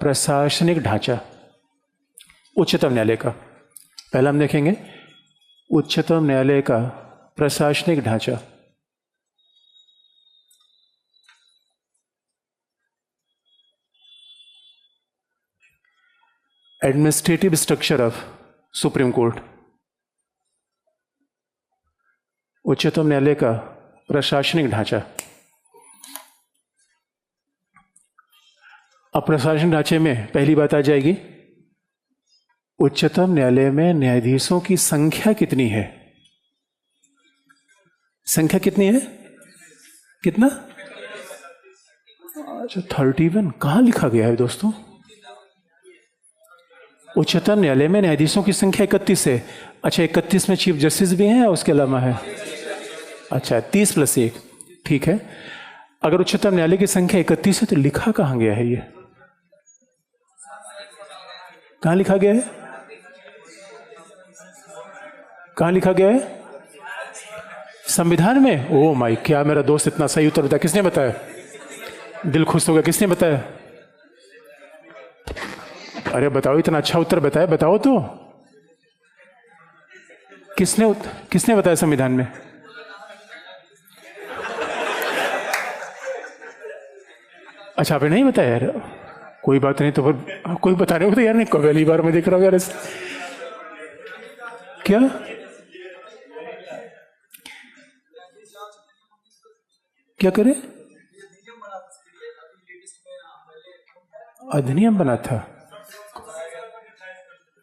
प्रशासनिक ढांचा उच्चतम न्यायालय का। पहला हम देखेंगे उच्चतम न्यायालय का प्रशासनिक ढांचा। Administrative structure of supreme court. उच्चतम न्यायालय का प्रशासनिक ढांचा। अब प्रशासनिक ढांचे में पहली बात आ जाएगी, उच्चतम न्यायालय में न्यायाधीशों की संख्या कितनी है? संख्या कितनी है? कितना? अच्छा 31। कहां लिखा गया है दोस्तों? उच्चतम न्यायालय में न्यायाधीशों की संख्या 31 है। अच्छा 31 में चीफ जस्टिस भी हैं या उसके अलावा है? अच्छा 30 + 1, ठीक है। अगर उच्चतम न्यायालय की संख्या 31 है तो लिखा कहां गया है? ये कहां लिखा गया है? कहां लिखा गया है? संविधान में? ओ माय, क्या मेरा दोस्त इतना सही उत्तर बताया? किसने बताया? दिल खुश हो गया। किसने बताया? अरे बताओ, इतना अच्छा उत्तर बताया, बताओ तो। किसने बताया संविधान में? अच्छा आपने नहीं बताया यार? कोई बात नहीं, तो फिर कोई बता रहे हो तो यार, नहीं पहली बार मैं देख रहा हूँ यार। क्या क्या करे? अधिनियम बना था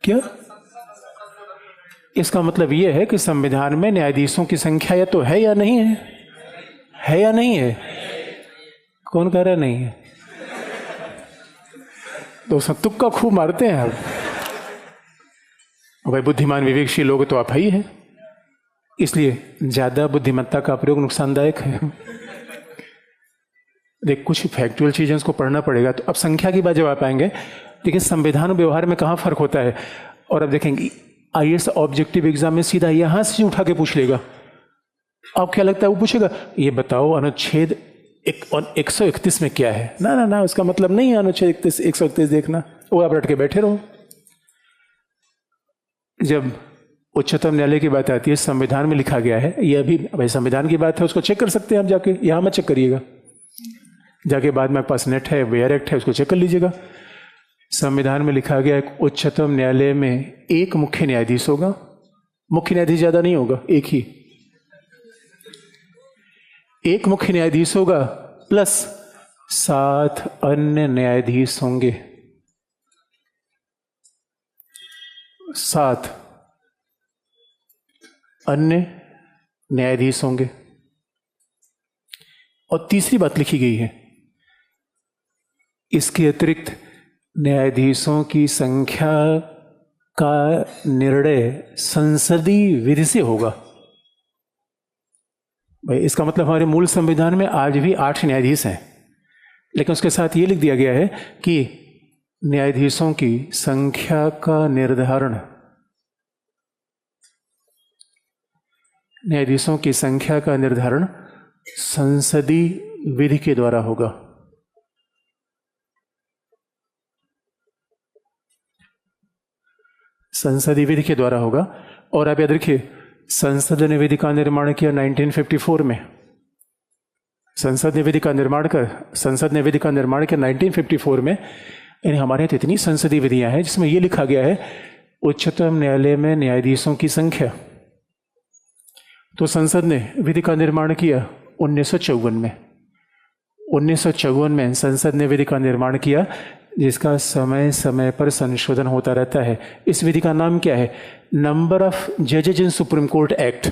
क्या? इसका मतलब यह है कि संविधान में न्यायाधीशों की संख्या या तो है या नहीं है? है या नहीं है? कौन कह रहा नहीं है? दोस्तों तुक्का खूब मारते हैं आप। भाई बुद्धिमान विवेकशील लोग तो आप ही हैं, इसलिए ज्यादा बुद्धिमत्ता का प्रयोग नुकसानदायक है। देख कुछ फैक्चुअल चीजें उसको पढ़ना पड़ेगा। तो अब संख्या की बात जब आप आएंगे, देखिए संविधान और व्यवहार में कहाँ फर्क होता है। और अब देखेंगे आईएएस ऑब्जेक्टिव एग्जाम में सीधा यहां से उठा के पूछ लेगा। आप क्या लगता है वो पूछेगा, ये बताओ अनुच्छेद 131 में क्या है? ना ना ना, उसका मतलब नहीं है अनुच्छेद 131 देखना, वो आप रट के बैठे रहो। जब उच्चतम न्यायालय की बात आती है, संविधान में लिखा गया है, ये अभी भाई संविधान की बात है, उसको चेक कर सकते हैं आप जाके, यहां मत चेक करिएगा, जाके बाद में पास नेट है, वेयर एक्ट है, उसको चेक कर लीजिएगा। संविधान में लिखा गया है उच्चतम न्यायालय में एक मुख्य न्यायाधीश होगा। मुख्य न्यायाधीश ज्यादा नहीं होगा, एक ही, एक मुख्य न्यायाधीश होगा प्लस 7 अन्य न्यायाधीश होंगे। 7 अन्य न्यायाधीश होंगे। और तीसरी बात लिखी गई है, इसके अतिरिक्त न्यायाधीशों की संख्या का निर्णय संसदीय विधि से होगा। भाई इसका मतलब हमारे मूल संविधान में आज भी 8 न्यायाधीश हैं, लेकिन उसके साथ ये लिख दिया गया है कि न्यायाधीशों की संख्या का निर्धारण, न्यायाधीशों की संख्या का निर्धारण संसदीय विधि के द्वारा होगा। संसदीय विधि के द्वारा होगा। और आप याद रखिए, संसद ने विधि का निर्माण किया 1954 में। संसद ने विधि का निर्माण किया 1954 में। यानी हमारे यहाँ इतनी संसदीय विधियां हैं जिसमें यह लिखा गया है उच्चतम न्यायालय में न्यायाधीशों की संख्या। तो संसद ने विधि का निर्माण किया 1954 में। 1954 में संसद ने विधि का निर्माण किया, जिसका समय समय पर संशोधन होता रहता है। इस विधि का नाम क्या है? नंबर ऑफ जजेज इन सुप्रीम कोर्ट एक्ट।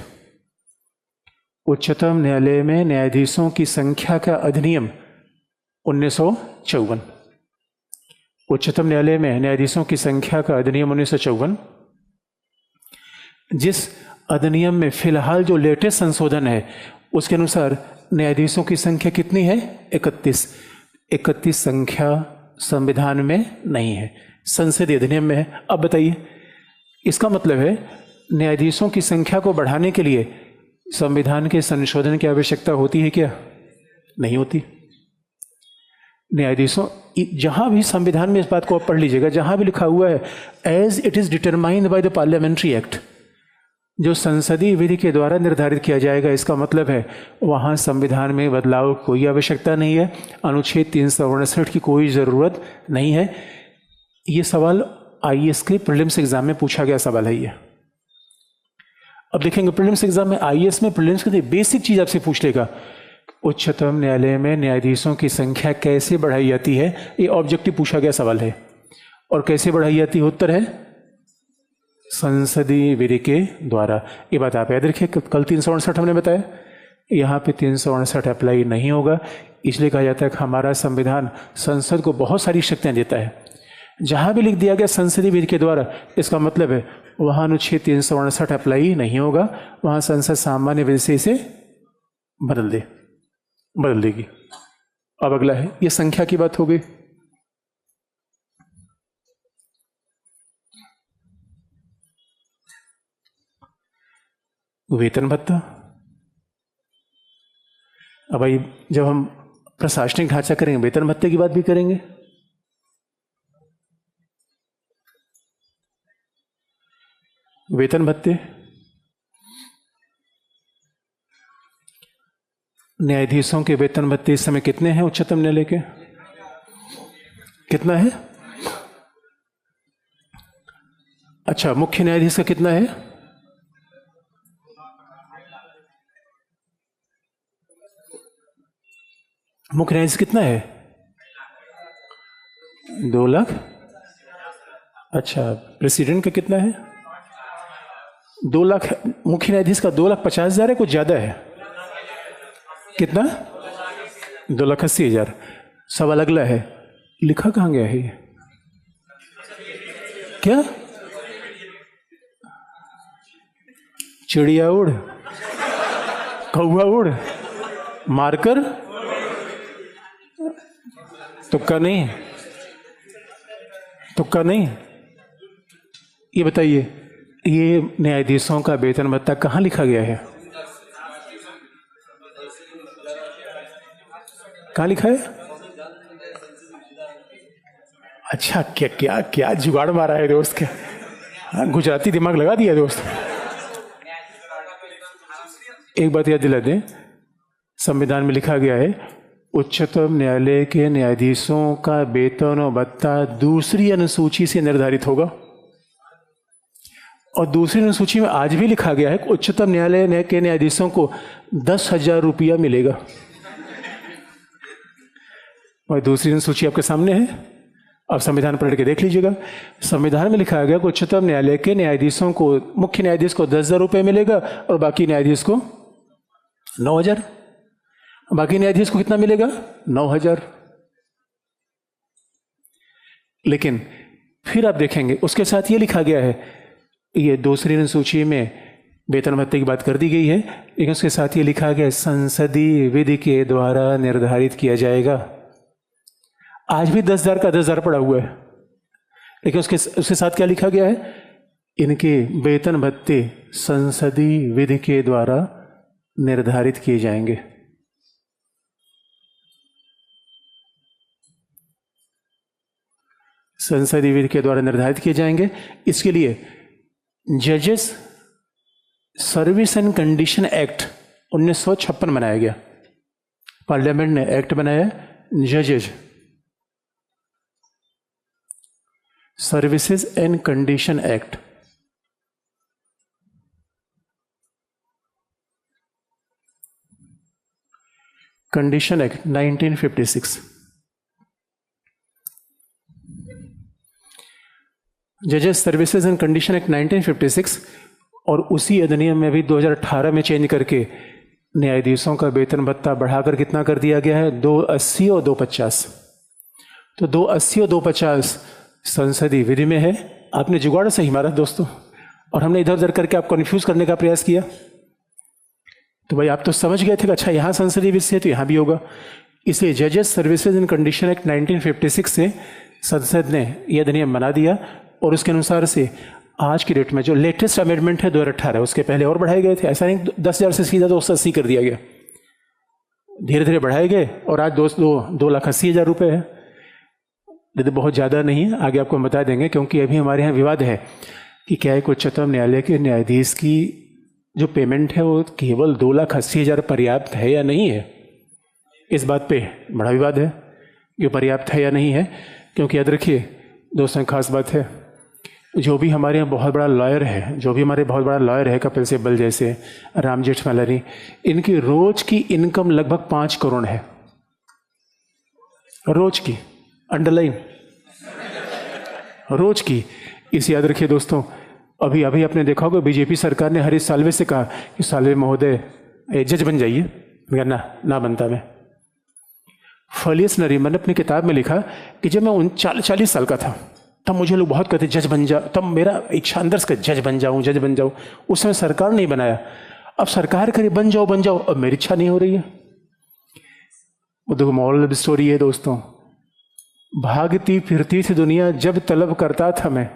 उच्चतम न्यायालय में न्यायाधीशों की संख्या का अधिनियम 1954। उच्चतम न्यायालय में न्यायाधीशों की संख्या का अधिनियम 1954, जिस अधिनियम में फिलहाल जो लेटेस्ट संशोधन है उसके अनुसार न्यायाधीशों की संख्या कितनी है? 31। 31 संख्या संविधान में नहीं है, संसदीय अधिनियम में है। अब बताइए, इसका मतलब है न्यायाधीशों की संख्या को बढ़ाने के लिए संविधान के संशोधन की आवश्यकता होती है क्या? नहीं होती। न्यायाधीशों जहां भी संविधान में इस बात को आप पढ़ लीजिएगा, जहां भी लिखा हुआ है as it is determined by the parliamentary act, जो संसदीय विधि के द्वारा निर्धारित किया जाएगा, इसका मतलब है वहां संविधान में बदलाव की कोई आवश्यकता नहीं है, अनुच्छेद 368 की कोई ज़रूरत नहीं है। ये सवाल आईएएस के प्रीलिम्स एग्जाम में पूछा गया सवाल है ये। अब देखेंगे प्रीलिम्स एग्जाम में, आईएएस में प्रीलिम्स के बेसिक चीज आपसे पूछ लेगा, उच्चतम न्यायालय में न्यायाधीशों की संख्या कैसे बढ़ाई जाती है, ये ऑब्जेक्टिव पूछा गया सवाल है। और कैसे बढ़ाई जाती है, उत्तर है संसदीय विधि के द्वारा। ये बात आप याद रखिए, कल 368 हमने बताया, यहाँ पे 368 अप्लाई नहीं होगा, इसलिए कहा जाता है कि हमारा संविधान संसद को बहुत सारी शक्तियाँ देता है। जहाँ भी लिख दिया गया संसदीय विधि के द्वारा, इसका मतलब है वहाँ अनुच्छेद 368 अप्लाई नहीं होगा, वहाँ संसद सामान्य विधि से इसे बदल देगी। अब अगला है, ये संख्या की बात हो गई। वेतन भत्ता। अब भाई जब हम प्रशासनिक ढांचा करेंगे, वेतन भत्ते की बात भी करेंगे। वेतन भत्ते, न्यायाधीशों के वेतन भत्ते इस समय कितने हैं उच्चतम न्यायालय के? कितना है? अच्छा, मुख्य न्यायाधीश का कितना है? मुख्य न्यायाधीश कितना है? 2 लाख। अच्छा, प्रेसिडेंट का कितना है? 2 लाख। मुख्य न्यायाधीश का 2,50,000 है, कुछ ज्यादा है? कितना? 2,80,000। सवाल अगला है, लिखा कहाँ गया है ये? क्या? चिड़िया उड़, कौवा उड़, मारकर? तुक्का नहीं? तुक्का नहीं? ये बताइए, ये न्यायाधीशों का वेतन भत्ता कहाँ लिखा गया है? कहाँ लिखा है? अच्छा, क्या क्या क्या जुगाड़ मारा है दोस्त के। हाँ, गुजराती दिमाग लगा दिया दोस्त। एक बात याद दिला दें, संविधान में लिखा गया है उच्चतम न्यायालय के न्यायाधीशों का वेतन और भत्ता दूसरी अनुसूची से निर्धारित होगा। और दूसरी अनुसूची में आज भी लिखा गया है कि उच्चतम न्यायालय के न्यायाधीशों को 10,000 रुपया मिलेगा। और दूसरी अनुसूची आपके सामने है, अब संविधान पढ़ के देख लीजिएगा। संविधान में लिखा गया कि उच्चतम न्यायालय के न्यायाधीशों को, मुख्य न्यायाधीश को 10,000 रुपये मिलेगा और बाकी न्यायाधीश को 9,000। बाकी न्यायाधीश को कितना मिलेगा? 9,000। लेकिन फिर आप देखेंगे उसके साथ ये लिखा गया है, ये दूसरी अनुसूची में वेतन भत्ते की बात कर दी गई है, लेकिन उसके साथ ये लिखा गया संसदीय विधि के द्वारा निर्धारित किया जाएगा। आज भी 10,000 का 10,000 पड़ा हुआ है, लेकिन उसके साथ क्या लिखा गया है? इनके वेतन भत्ते संसदीय विधि के द्वारा निर्धारित किए जाएंगे। संसदीय विधि के द्वारा निर्धारित किए जाएंगे। इसके लिए जजेस सर्विस एंड कंडीशन एक्ट 1956 बनाया गया। पार्लियामेंट ने एक्ट बनाया, जजेस services and condition act. Condition act 1956। जजेस सर्विसेज एंड कंडीशन एक्ट 1956, और उसी अधिनियम में भी 2018 में चेंज करके न्यायाधीशों का वेतन भत्ता बढ़ाकर कितना कर दिया गया है? 280 और 250। तो 280 और 250 संसदीय विधि में है। आपने जुगाड़ सही मारा दोस्तों, और हमने इधर उधर करके आप कंफ्यूज करने का प्रयास किया। तो भाई आप तो समझ गए थे कि अच्छा यहाँ संसदीय विधि से तो यहाँ भी होगा। इसलिए जजेस सर्विसेज एंड कंडीशन एक्ट 1956 से संसद ने यह अधिनियम बना दिया, और उसके अनुसार से आज की डेट में जो लेटेस्ट अमेंडमेंट है 2018, उसके पहले और बढ़ाए गए थे। ऐसा नहीं 10,000 से सीधा 280 कर दिया गया, धीरे धीरे बढ़ाए गए, और आज 2,80,000 रुपये है। यदि बहुत ज़्यादा नहीं है, आगे आपको हम बता देंगे, क्योंकि अभी हमारे यहाँ विवाद है कि क्या एक उच्चतम न्यायालय के न्यायाधीश की जो पेमेंट है वो केवल 2,80,000 पर्याप्त है या नहीं है। इस बात पे बड़ा विवाद है कि पर्याप्त है या नहीं है, क्योंकि याद रखिए दोस्तों, खास बात है, जो भी हमारे यहाँ बहुत बड़ा लॉयर है, जो भी हमारे बहुत बड़ा लॉयर है, कपिल सिब्बल जैसे, राम जेठमलानी, इनकी रोज की इनकम लगभग 5 करोड़ है, रोज की, अंडरलाइन, रोज की। इसे याद रखिए दोस्तों। अभी अभी आपने देखा होगा बीजेपी सरकार ने हरीश साल्वे से कहा कि साल्वे महोदय जज बन जाइए। ना बनता मैं। फलियस नरीमन ने अपनी किताब में लिखा कि जब मैं 40 साल का था तब मुझे लोग बहुत कहते जज बन जा, तब मेरा इच्छा अंदर से जज बन जाऊं। उस समय सरकार नहीं बनाया, अब सरकार करे बन जाओ, अब मेरी इच्छा नहीं हो रही है। वो देखो मॉरल स्टोरी है दोस्तों। भागती फिरती थी दुनिया जब तलब करता था मैं,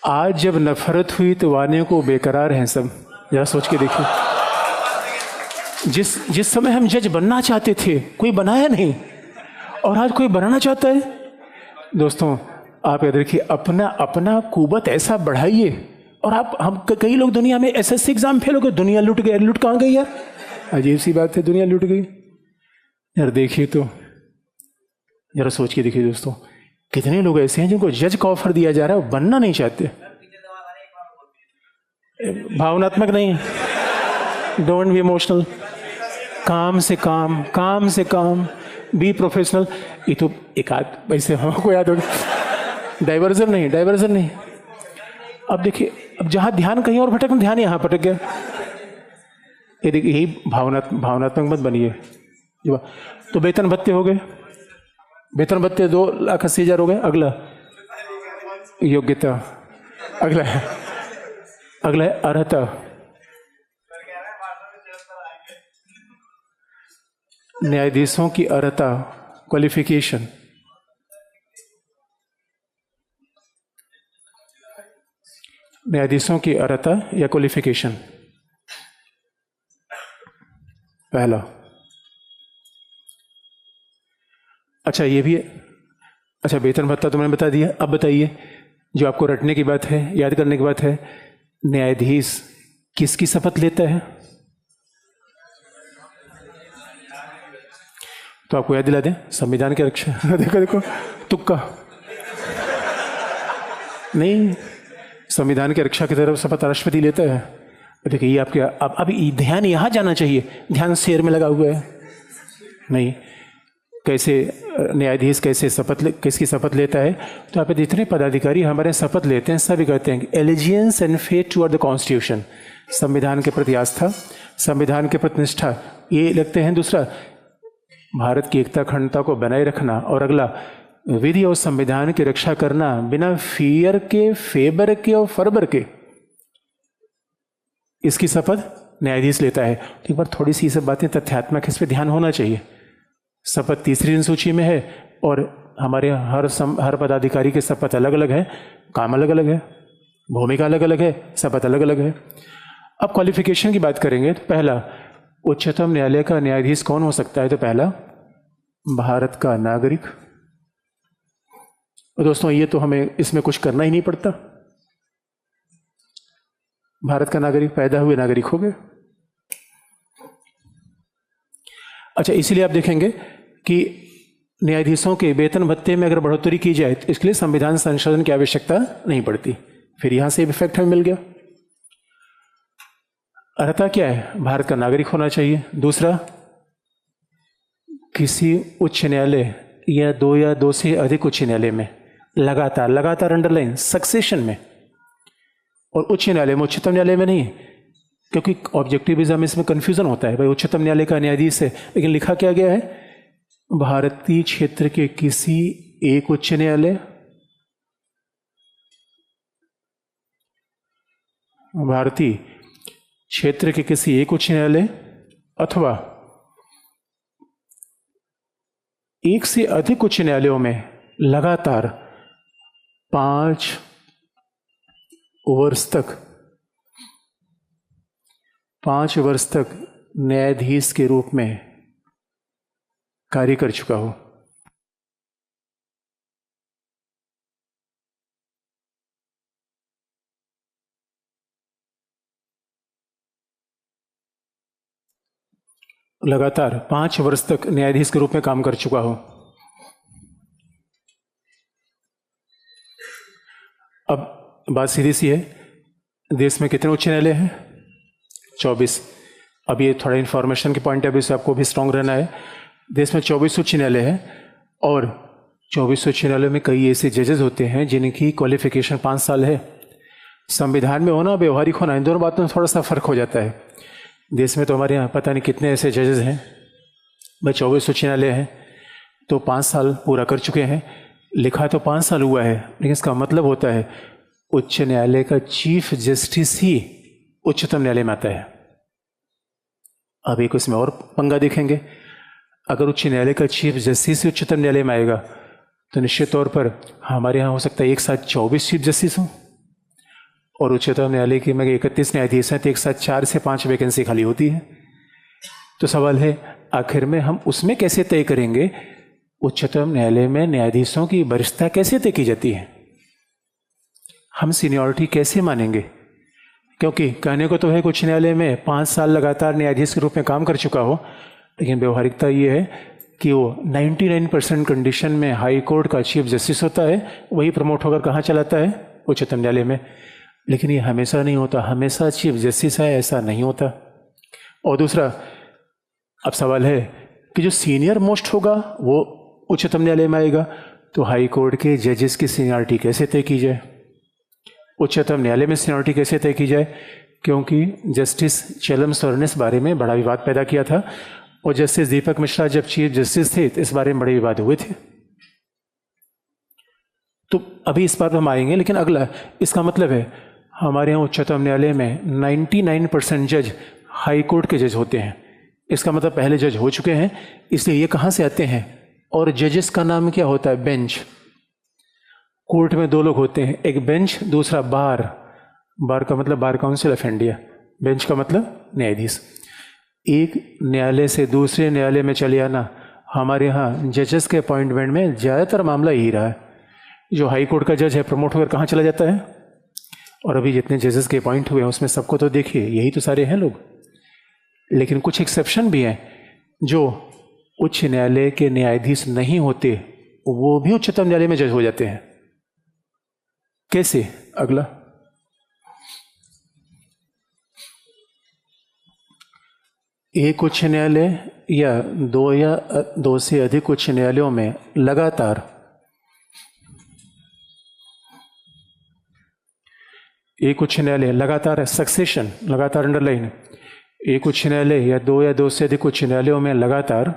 आज जब नफरत हुई तो वाने को बेकरार हैं सब। जरा सोच के देखिए, जिस समय हम जज बनना चाहते थे कोई बनाया नहीं, और आज कोई बनाना चाहता है। दोस्तों आप याद रखिए, अपना कुवत ऐसा बढ़ाइए। और हम कई लोग दुनिया में एसएससी एग्जाम फेल हो गए, दुनिया लुट गई। लुट कहाँ गई यार? अजीब सी बात है, दुनिया लुट गई यार। देखिए तो जरा सोच के देखिए दोस्तों, कितने लोग ऐसे हैं जिनको जज का ऑफर दिया जा रहा है, वो बनना नहीं चाहते। भावनात्मक नहीं, डोंट बी इमोशनल, काम से काम, बी प्रोफेशनल। ये तो एक आध वैसे हमको याद होगा, डाइवर्जन नहीं। अब देखिए, अब जहां ध्यान कहीं और भटक, ध्यान यहां भटक गया। ये देखिए, यही भावनात्मक मत बनिए। तो वेतन भत्ते हो गए, वेतन भत्ते 2,80,000 हो गए। अगला योग्यता, अगला है अर्हता। न्यायाधीशों की अर्हता, क्वालिफिकेशन। न्यायाधीशों की अर्हता या क्वालिफिकेशन, पहला। अच्छा ये भी है। अच्छा वेतन भत्ता तो मैंने बता दिया। अब बताइए, जो आपको रटने की बात है, याद करने की बात है, न्यायाधीश किसकी शपथ लेता है? तो आपको याद दिला दें, संविधान की रक्षा। देखो तुक्का नहीं, संविधान की रक्षा की तरफ शपथ राष्ट्रपति लेता है। देखिए ये आपके अब ध्यान यहां जाना चाहिए, ध्यान शेर में लगा हुआ है नहीं। कैसे न्यायाधीश किसकी शपथ लेता है? तो आप जितने पदाधिकारी हमारे शपथ लेते हैं सभी कहते हैं allegiance and faith toward the constitution, संविधान के प्रति आस्था, संविधान के प्रति निष्ठा, ये लगते हैं। दूसरा, भारत की एकता अखंडता को बनाए रखना, और अगला, विधि और संविधान की रक्षा करना बिना फियर के, फेबर के और फरबर के। इसकी शपथ न्यायाधीश लेता है। तो एक बार थोड़ी सी सब बातें तथ्यात्मक, इस पर ध्यान होना चाहिए। शपथ तीसरी सूची में है, और हमारे हर पदाधिकारी के शपथ अलग अलग है, काम अलग अलग है, भूमिका अलग अलग है, शपथ अलग अलग है। अब क्वालिफिकेशन की बात करेंगे तो पहला, उच्चतम न्यायालय का न्यायाधीश कौन हो सकता है? तो पहला, भारत का नागरिक। और दोस्तों ये तो हमें इसमें कुछ करना ही नहीं पड़ता, भारत का नागरिक, पैदा हुए नागरिक हो गए। अच्छा इसलिए आप देखेंगे कि न्यायाधीशों के वेतन भत्ते में अगर बढ़ोतरी की जाए तो इसके लिए संविधान संशोधन की आवश्यकता नहीं पड़ती। फिर यहां से इफेक्ट हमें मिल गया। अर्हता क्या है? भारत का नागरिक होना चाहिए। दूसरा, किसी उच्च न्यायालय या दो से अधिक उच्च न्यायालय में लगातार अंडरलाइन, सक्सेशन में, और उच्च न्यायालय में, उच्चतम न्यायालय में नहीं, क्योंकि ऑब्जेक्टिविज्म इसमें कंफ्यूजन होता है। भाई उच्चतम न्यायालय का न्यायाधीश है, लेकिन लिखा क्या गया है? भारतीय क्षेत्र के किसी एक उच्च न्यायालय, भारतीय क्षेत्र के किसी एक उच्च न्यायालय अथवा एक से अधिक उच्च न्यायालयों में लगातार 5 वर्ष तक न्यायाधीश के रूप में कार्य कर चुका हूं। लगातार 5 वर्ष तक न्यायाधीश के रूप में काम कर चुका हूं। अब बात सीधी सी है, देश में कितने उच्च न्यायालय हैं? 24। अब ये थोड़ा इन्फॉर्मेशन के पॉइंट ऑफ व्यू से आपको भी स्ट्रांग रहना है। देश में 24 उच्च न्यायालय है और 24 उच्च न्यायालय में कई ऐसे जजेस होते हैं जिनकी क्वालिफिकेशन 5 साल है। संविधान में होना, व्यवहारिक होना, इन दोनों बातों में थोड़ा सा फर्क हो जाता है। देश में तो हमारे यहाँ पता नहीं कितने ऐसे जजेस हैं, भाई 24 उच्च न्यायालय हैं तो 5 साल पूरा कर चुके हैं। लिखा तो 5 साल हुआ है, लेकिन इसका मतलब होता है उच्च न्यायालय का चीफ जस्टिस ही उच्चतम न्यायालय में आता है। अब एक उसमें और पंगा देखेंगे, अगर उच्च न्यायालय का चीफ जस्टिस ही उच्चतम न्यायालय में आएगा तो निश्चित तौर पर हमारे यहाँ हो सकता है एक साथ 24 चीफ जस्टिस हों, और उच्चतम न्यायालय के में 31 न्यायाधीश हैं तो एक साथ 4 से 5 वैकेंसी खाली होती है। तो सवाल है आखिर में हम उसमें कैसे तय करेंगे उच्चतम न्यायालय में न्यायाधीशों की वरिष्ठता कैसे तय की जाती है, हम सीनियरिटी कैसे मानेंगे? क्योंकि कहने को तो है उच्च न्यायालय में 5 साल लगातार न्यायाधीश के रूप में काम कर चुका हो, लेकिन व्यवहारिकता ये है कि वो 99% कंडीशन में हाई कोर्ट का चीफ जस्टिस होता है, वही प्रमोट होकर कहाँ चलाता है? उच्चतम न्यायालय में। लेकिन ये हमेशा नहीं होता, हमेशा चीफ जस्टिस है ऐसा नहीं होता। और दूसरा, अब सवाल है कि जो सीनियर मोस्ट होगा वो उच्चतम न्यायालय में आएगा, तो हाई कोर्ट के जजेस की सीनियरिटी कैसे तय की जाए? उच्चतम न्यायालय में सीनियरिटी कैसे तय की जाए? क्योंकि जस्टिस चेलम सर ने इस बारे में बड़ा विवाद पैदा किया था, और जस्टिस दीपक मिश्रा जब चीफ जस्टिस थे तो इस बारे में बड़े विवाद हुए थे। तो अभी इस पर हम आएंगे, लेकिन अगला इसका मतलब है हमारे यहाँ उच्चतम न्यायालय में 99% जज हाई कोर्ट के जज होते हैं। इसका मतलब पहले जज हो चुके हैं, इसलिए ये कहाँ से आते हैं? और जजेस का नाम क्या होता है? बेंच। कोर्ट में 2 लोग होते हैं, एक बेंच, दूसरा बार। बार का मतलब bar council of India, bench का मतलब न्यायाधीश। एक न्यायालय से दूसरे न्यायालय में चले आना, हमारे यहाँ जजेस के अपॉइंटमेंट में ज़्यादातर मामला यही रहा है। जो हाई कोर्ट का जज है प्रमोट होकर कहाँ चला जाता है? और अभी जितने जजेस के अपॉइंट हुए हैं उसमें सबको तो देखिए यही तो सारे हैं लोग, लेकिन कुछ एक्सेप्शन भी हैं जो उच्च न्यायालय के न्यायाधीश नहीं होते, वो भी उच्चतम न्यायालय में जज हो जाते हैं। कैसे? अगला, एक उच्च न्यायालय या 2 से अधिक उच्च न्यायालयों में लगातार एक उच्च न्यायालय लगातार है, सक्सेशन, लगातार अंडरलाइन, एक उच्च न्यायालय या 2 से अधिक उच्च न्यायालयों में लगातार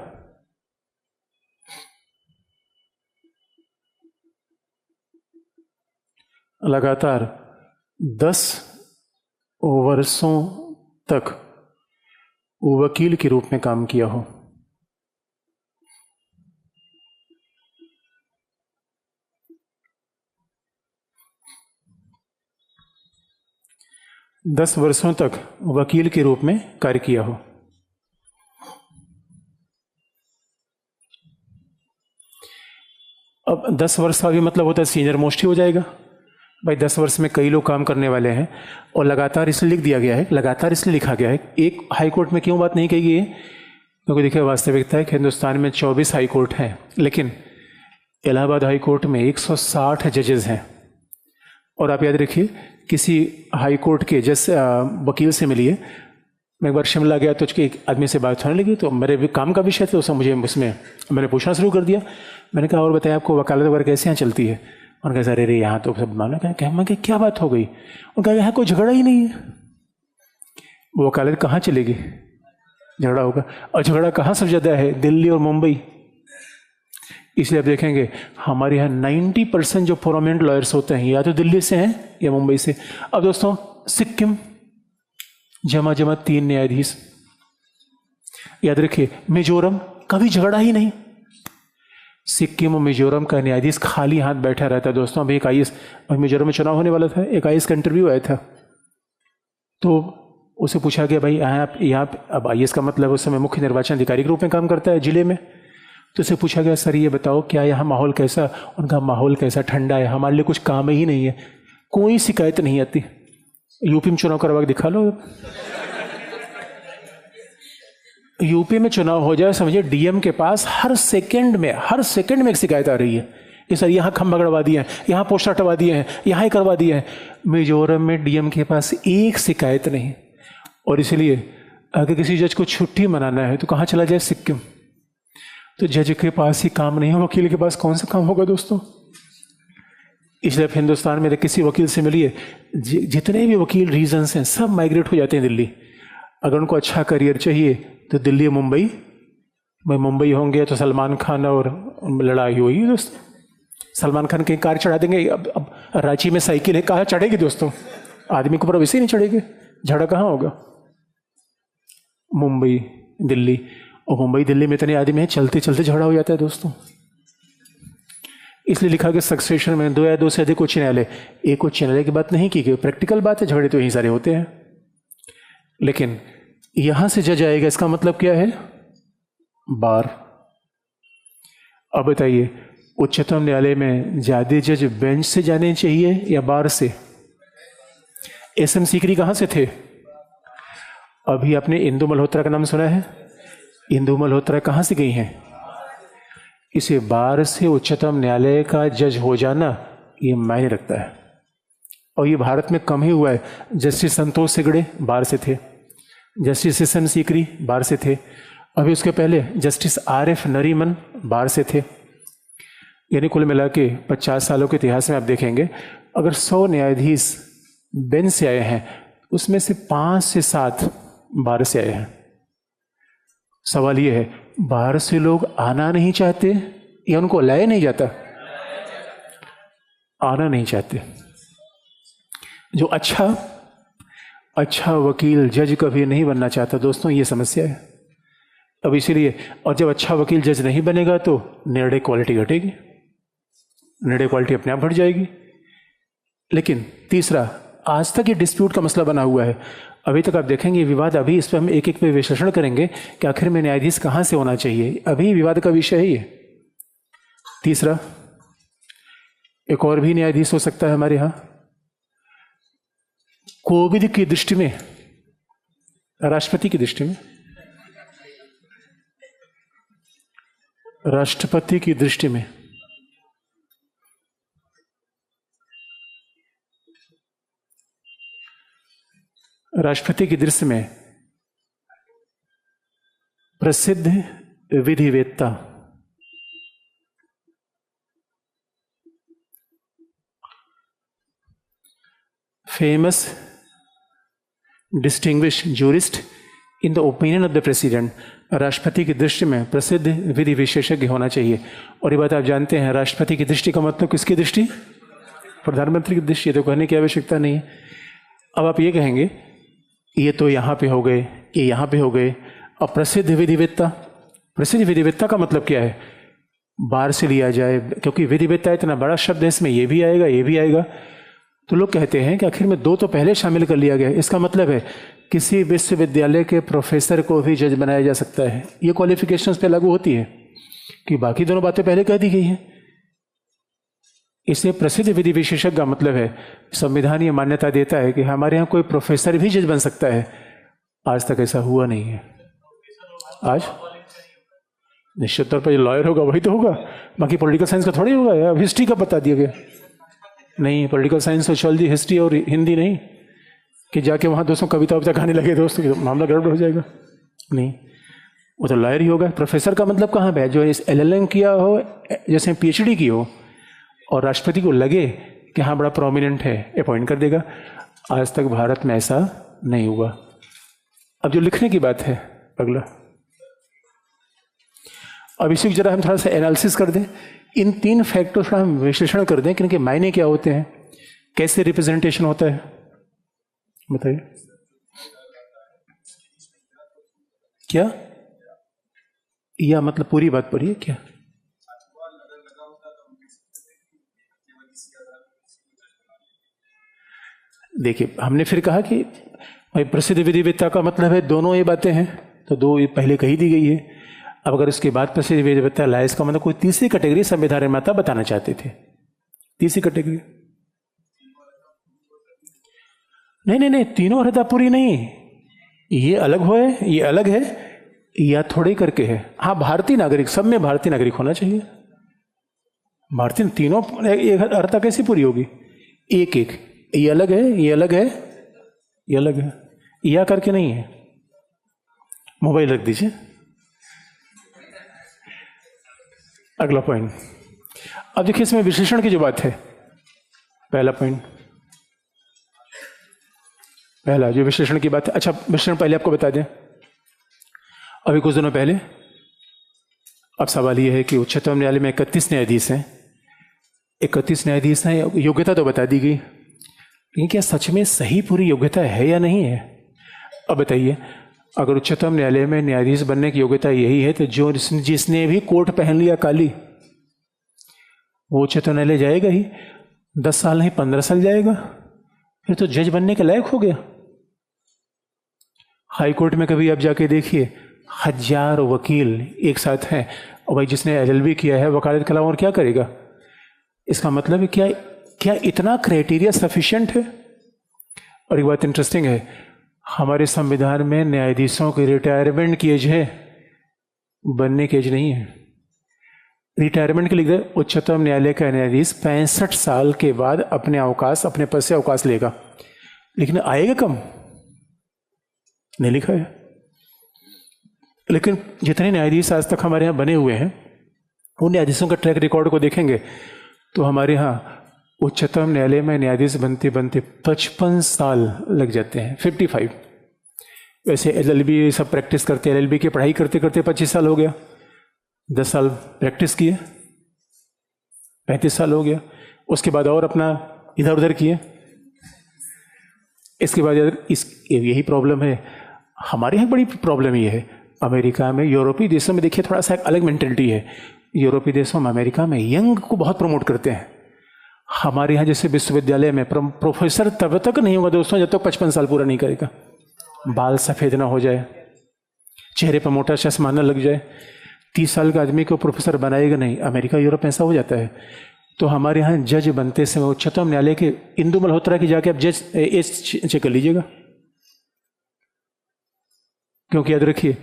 10 वर्षों तक वकील के रूप में काम किया हो। दस वर्षों तक वकील के रूप में कार्य किया हो। अब 10 वर्ष का भी मतलब होता है सीनियर मोस्ट ही हो जाएगा। भाई 10 वर्ष में कई लोग काम करने वाले हैं, और लगातार इसलिए लिख दिया गया है, लगातार इसलिए लिखा गया है। एक हाई कोर्ट में क्यों बात नहीं कही गई है? क्योंकि देखिए वास्तविकता है कि हिंदुस्तान में 24 हाई कोर्ट हैं, लेकिन इलाहाबाद हाई कोर्ट में 160 जजेस हैं। और आप याद रखिए, किसी हाई कोर्ट के जैसे वकील से मिलिए, मैं एक बार शिमला गया तो एक आदमी से बात होने लगी, तो मेरे भी काम का विषय था, उसने मुझे उसमें मैंने पूछना शुरू कर दिया। मैंने कहा और बताया आपको वकालत वगैरह कैसे यहाँ चलती है? उन्होंने कहा अरे यहाँ तो सब माना। कहा मैं क्या बात हो गई? उन्होंने कहा यहाँ कोई झगड़ा ही नहीं है। वो वकालत कहाँ चलेगी? झगड़ा होगा, और झगड़ा कहाँ सबसे ज़्यादा है? दिल्ली और मुंबई। इसलिए आप देखेंगे हमारे यहाँ 90% जो प्रोमिनेंट लॉयर्स होते हैं या तो दिल्ली से हैं या मुंबई से। अब दोस्तों सिक्किम जमा 3 न्यायाधीश। याद रखिए मिजोरम कभी झगड़ा ही नहीं। सिक्किम और मिजोरम का न्यायाधीश खाली हाथ बैठा रहता है। दोस्तों अभी एक आईएएस, मिजोरम में चुनाव होने वाला था, एक आईएएस का इंटरव्यू आया था, तो उसे पूछा गया भाई यहाँ अब आईएएस का मतलब उस समय मुख्य निर्वाचन अधिकारी के रूप में काम करता है जिले में। तो उसे पूछा गया सर ये बताओ क्या यहाँ माहौल कैसा? उनका माहौल कैसा? ठंडा है, हमारे लिए कुछ काम ही नहीं है, कोई शिकायत नहीं आती। यूपी में चुनाव करवा के दिखा लो। यूपी में चुनाव हो जाए, समझिए डीएम के पास हर सेकंड में एक शिकायत आ रही है कि सर यहाँ खंभा गड़वा दिए हैं, यहाँ पोस्टर हटवा दिए हैं, यहाँ ही करवा दिए हैं। मिजोरम में डीएम के पास एक शिकायत नहीं। और इसलिए अगर किसी जज को छुट्टी मनाना है तो कहाँ चला जाए? सिक्किम। तो जज के पास ही काम नहीं है, वकील के पास कौन सा काम होगा दोस्तों? इसलिए हिंदुस्तान में किसी वकील से मिलिए, जितने भी वकील रीजन्स हैं सब माइग्रेट हो जाते हैं दिल्ली। अगर उनको अच्छा करियर चाहिए तो दिल्ली मुंबई, भाई मुंबई होंगे तो सलमान खान और लड़ाई हुई दोस्तों। सलमान खान की कार चढ़ा देंगे। अब रांची में साइकिल है, कहाँ चढ़ेगी दोस्तों? आदमी को ऊपर वैसे ही नहीं चढ़ेगी, झगड़ा कहाँ होगा? मुंबई दिल्ली, और मुंबई दिल्ली में इतने आदमी हैं, चलते चलते झगड़ा हो जाता है दोस्तों। इसलिए लिखा कि सक्सेशन में 2 या 2 से अधिक उच्च न्यायालय। एक उच्च न्यायालय की बात नहीं की गई, प्रैक्टिकल बात है, झगड़े तो यही सारे होते हैं। लेकिन यहां से जज आएगा, इसका मतलब क्या है? बार। अब बताइए उच्चतम न्यायालय में ज्यादा जज बेंच से जाने चाहिए या बार से? एसएम सीकरी कहां से थे? अभी आपने इंदु मल्होत्रा का नाम सुना है? इंदु मल्होत्रा कहां से गई हैं? इसे बार से उच्चतम न्यायालय का जज हो जाना ये मायने रखता है। और ये भारत में कम ही हुआ है। जस्टिस संतोष सिगड़े बार से थे, जस्टिस एसएम सीकरी बार से थे, अभी उसके पहले जस्टिस आरएफ नरीमन बार से थे। यानी कुल मिला के 50 सालों के इतिहास में आप देखेंगे, अगर 100 न्यायाधीश बेंच से आए हैं उसमें से 5 से 7 बार से आए हैं। सवाल ये है, बाहर से लोग आना नहीं चाहते या उनको लाया नहीं जाता? आना नहीं चाहते। जो अच्छा वकील जज कभी नहीं बनना चाहता दोस्तों, ये समस्या है। अब इसीलिए, और जब अच्छा वकील जज नहीं बनेगा तो निर्णय क्वालिटी घटेगी, निर्णय क्वालिटी अपने आप बढ़ जाएगी। लेकिन तीसरा, आज तक ये डिस्प्यूट का मसला बना हुआ है। अभी तक आप देखेंगे विवाद, अभी इस पर हम एक एक पे विश्लेषण करेंगे कि आखिर में न्यायाधीश कहां से होना चाहिए। अभी विवाद का विषय है ये। तीसरा, एक और भी न्यायाधीश हो सकता है हमारे यहां। कोविद की दृष्टि में, राष्ट्रपति की दृष्टि में, राष्ट्रपति की दृष्टि में राष्ट्रपति की दृष्टि में प्रसिद्ध विधिवेत्ता famous distinguished jurist in the opinion of the president, राष्ट्रपति की दृष्टि में प्रसिद्ध विधि विशेषज्ञ होना चाहिए। और ये बात आप जानते हैं, राष्ट्रपति की दृष्टि का मतलब किसकी दृष्टि? प्रधानमंत्री की दृष्टि। तो कहने की आवश्यकता नहीं है। अब आप ये कहेंगे ये तो यहाँ पे हो गए, ये यहाँ पे हो गए। अब प्रसिद्ध विधिवेत्ता, प्रसिद्ध विधिवेत्ता का मतलब क्या है? बाहर से लिया जाए, क्योंकि विधिवेत्ता इतना बड़ा शब्द है, इसमें ये भी आएगा, ये भी आएगा। तो लोग कहते हैं कि आखिर में 2 तो पहले शामिल कर लिया गया। इसका मतलब है किसी विश्वविद्यालय के प्रोफेसर को भी जज बनाया जा सकता है। ये क्वालिफिकेशंस पे लागू होती है कि बाकी दोनों बातें पहले कह दी गई हैं। इससे प्रसिद्ध विधि विशेषज्ञ का मतलब है, संविधान ये मान्यता देता है कि हमारे यहाँ कोई प्रोफेसर भी जज बन सकता है। आज तक ऐसा हुआ नहीं है। आज निश्चित तौर पर जो लॉयर होगा वही तो होगा, बाकी पॉलिटिकल साइंस का थोड़ी होगा। अब हिस्ट्री का बता दिया गया नहीं, पॉलिटिकल साइंस, सोशियोलॉजी, हिस्ट्री और हिंदी नहीं कि जाके वहाँ दोस्तों कविता वविता गाने लगे दोस्तों, मामला गड़बड़ हो जाएगा। नहीं, वो तो लॉयर ही होगा। प्रोफेसर का मतलब कहाँ पे है? जो इस एलएलएम किया हो, जैसे पीएचडी की हो, और राष्ट्रपति को लगे कि हाँ बड़ा प्रोमिनेंट है, अपॉइंट कर देगा। आज तक भारत में ऐसा नहीं हुआ। अब जो लिखने की बात है, अगला, अब इसी जरा हम थोड़ा सा एनालिसिस कर दें, इन 3 फैक्टर्स का हम विश्लेषण कर दें कि इनके मायने क्या होते हैं, कैसे रिप्रेजेंटेशन होता है, बताइए। क्या? या मतलब पूरी बात पढ़िए क्या? देखिए, हमने फिर कहा कि भाई प्रसिद्ध विधिवेत्ता का मतलब है दोनों ये बातें हैं, तो दो ये पहले कही दी गई है। अब अगर उसके बाद प्रसिद्ध विधिवेत्ता लाए, इसका मतलब कोई तीसरी कैटेगरी संविधान निर्माता बताना चाहते थे। तीसरी कैटेगरी नहीं, तीनों अर्हता पूरी नहीं, ये अलग हो है, ये अलग है, या थोड़े करके है। हाँ, भारतीय नागरिक, सब में भारतीय नागरिक होना चाहिए। भारतीय तीनों अर्हता कैसे पूरी होगी? एक एक, ये अलग है, ये अलग है, ये अलग है, या करके नहीं है। मोबाइल रख दीजिए। अगला पॉइंट, अब देखिए इसमें विश्लेषण की जो बात है, पहला पॉइंट, पहला जो विश्लेषण की बात है। अच्छा, विश्लेषण पहले आपको बता दें, अभी कुछ दिनों पहले, अब सवाल यह है कि उच्चतम न्यायालय में 31 न्यायाधीश हैं, 31 न्यायाधीश हैं, योग्यता तो बता दी गई, लेकिन क्या सच में सही पूरी योग्यता है या नहीं है? अब बताइए, अगर उच्चतम न्यायालय में न्यायाधीश बनने की योग्यता यही है, तो जो जिसने भी कोट पहन लिया काली, वो उच्चतम न्यायालय जाएगा ही, 10 साल नहीं 15 साल जाएगा, फिर तो जज बनने के लायक हो गया। हाई कोर्ट में कभी आप जाके देखिए, 1000 वकील एक साथ हैं, और भाई जिसने एलएलबी किया है वकालत के अलावा और क्या करेगा? इसका मतलब है क्या इतना क्राइटेरिया सफिशिएंट है? और एक बात इंटरेस्टिंग है, हमारे संविधान में न्यायाधीशों की रिटायरमेंट की एज है, बनने की एज नहीं है। रिटायरमेंट के लिए उच्चतम न्यायालय का न्यायाधीश 65 साल के बाद अपने पद से अवकाश लेगा, लेकिन आएगा कम नहीं लिखा है। लेकिन जितने न्यायाधीश आज तक हमारे यहाँ बने हुए हैं, उन न्यायाधीशों का ट्रैक रिकॉर्ड को देखेंगे तो हमारे यहाँ उच्चतम न्यायालय में न्यायाधीश बनते बनते 55 साल लग जाते हैं, 55। वैसे एलएलबी सब प्रैक्टिस करते हैं, एलएलबी की पढ़ाई करते करते 25 साल हो गया, 10 साल प्रैक्टिस किए, 35 साल हो गया, उसके बाद और अपना इधर उधर किए। इसके बाद यही प्रॉब्लम है हमारे यहाँ, बड़ी प्रॉब्लम ये है। अमेरिका में, यूरोपीय देशों में देखिए थोड़ा सा एक अलग मेंटेलिटी है। यूरोपीय देशों में, अमेरिका में यंग को बहुत प्रमोट करते हैं। हमारे यहाँ जैसे विश्वविद्यालय में प्रोफेसर तब तक नहीं होगा दोस्तों जब तक 55 साल पूरा नहीं करेगा, बाल सफ़ेद ना हो जाए, चेहरे पर मोटा चश्मा न लग जाए। 30 साल का आदमी को प्रोफेसर बनाएगा नहीं। अमेरिका यूरोप ऐसा हो जाता है। तो हमारे यहाँ जज बनते समय उच्चतम न्यायालय के इंदु मल्होत्रा की जाके आप जज एज चेक कर लीजिएगा, क्योंकि याद रखिए,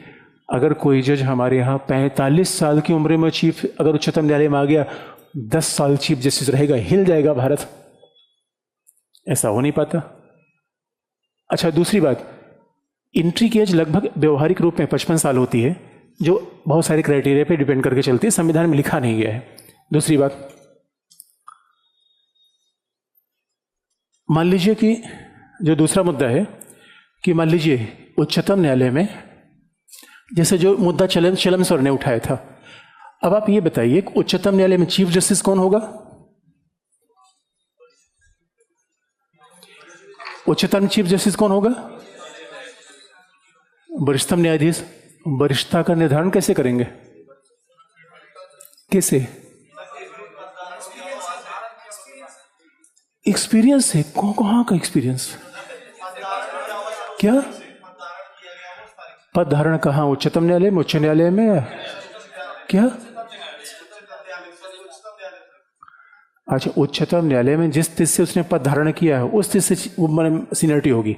अगर कोई जज हमारे यहाँ 45 साल की उम्र में चीफ अगर उच्चतम न्यायालय में आ गया, 10 साल चीफ जस्टिस रहेगा, हिल जाएगा भारत। ऐसा हो नहीं पाता। अच्छा, दूसरी बात, एंट्री की एज लगभग व्यवहारिक रूप में 55 साल होती है, जो बहुत सारे क्राइटेरिया पे डिपेंड करके चलती है, संविधान में लिखा नहीं गया है। दूसरी बात, मान लीजिए कि जो दूसरा मुद्दा है कि मान लीजिए उच्चतम न्यायालय में जैसे जो मुद्दा चलमसर ने उठाया था, अब आप ये बताइए उच्चतम न्यायालय में चीफ जस्टिस कौन होगा? उच्चतम चीफ जस्टिस कौन होगा? वरिष्ठतम न्यायाधीश। वरिष्ठता का निर्धारण कैसे करेंगे? कैसे? एक्सपीरियंस है। कहाँ का एक्सपीरियंस? क्या पद धारण कहाँ? उच्चतम न्यायालय में, उच्च न्यायालय में? क्या? अच्छा, उच्चतम न्यायालय में जिस तिथि से उसने पद धारण किया है उस तिथि से सीनियरिटी होगी।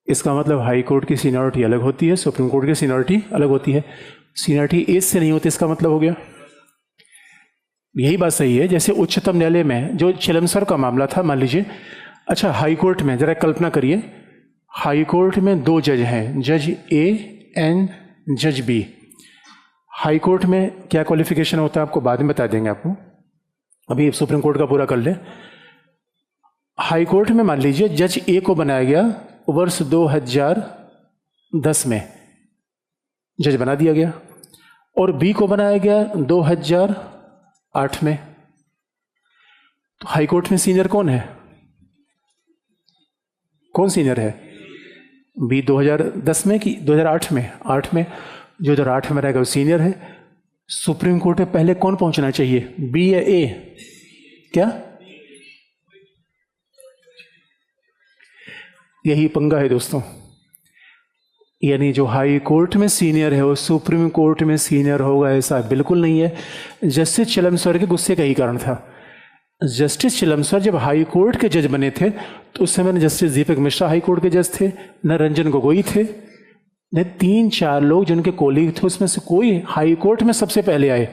इसका मतलब हाई कोर्ट की सीनियरिटी अलग होती है, सुप्रीम कोर्ट की सीनियरिटी अलग होती है। सीनियरिटी एज से नहीं होती, इसका मतलब हो गया। यही बात सही है। जैसे उच्चतम न्यायालय में जो चिलमसर का मामला था, मान लीजिए, अच्छा हाई कोर्ट में जरा कल्पना करिए, हाई कोर्ट में 2 जज हैं, जज ए एंड जज बी। हाई कोर्ट में क्या क्वालिफिकेशन होता है आपको बाद में बता देंगे आपको, अभी सुप्रीम कोर्ट का पूरा कर ले। हाई कोर्ट में मान लीजिए जज ए को बनाया गया वर्ष 2010 में, जज बना दिया गया, और बी को बनाया गया 2008 में। तो हाई कोर्ट में सीनियर कौन है? कौन सीनियर है? बी 2010 में कि 2008 में? 8 में। जो 2008 में रहेगा वो सीनियर है। सुप्रीम कोर्ट में पहले कौन पहुंचना चाहिए, बी या ए? क्या यही पंगा है दोस्तों। यानी जो हाई कोर्ट में सीनियर है वो सुप्रीम कोर्ट में सीनियर होगा ऐसा बिल्कुल नहीं है। जस्टिस चिलमसर के गुस्से का ही कारण था। जस्टिस चिलमसर जब हाई कोर्ट के जज बने थे तो उस समय न जस्टिस दीपक मिश्रा हाई कोर्ट के जज थे, न रंजन गोगोई थे, न 3-4 लोग जिनके कोलीग थे उसमें से कोई हाई कोर्ट में सबसे पहले आए।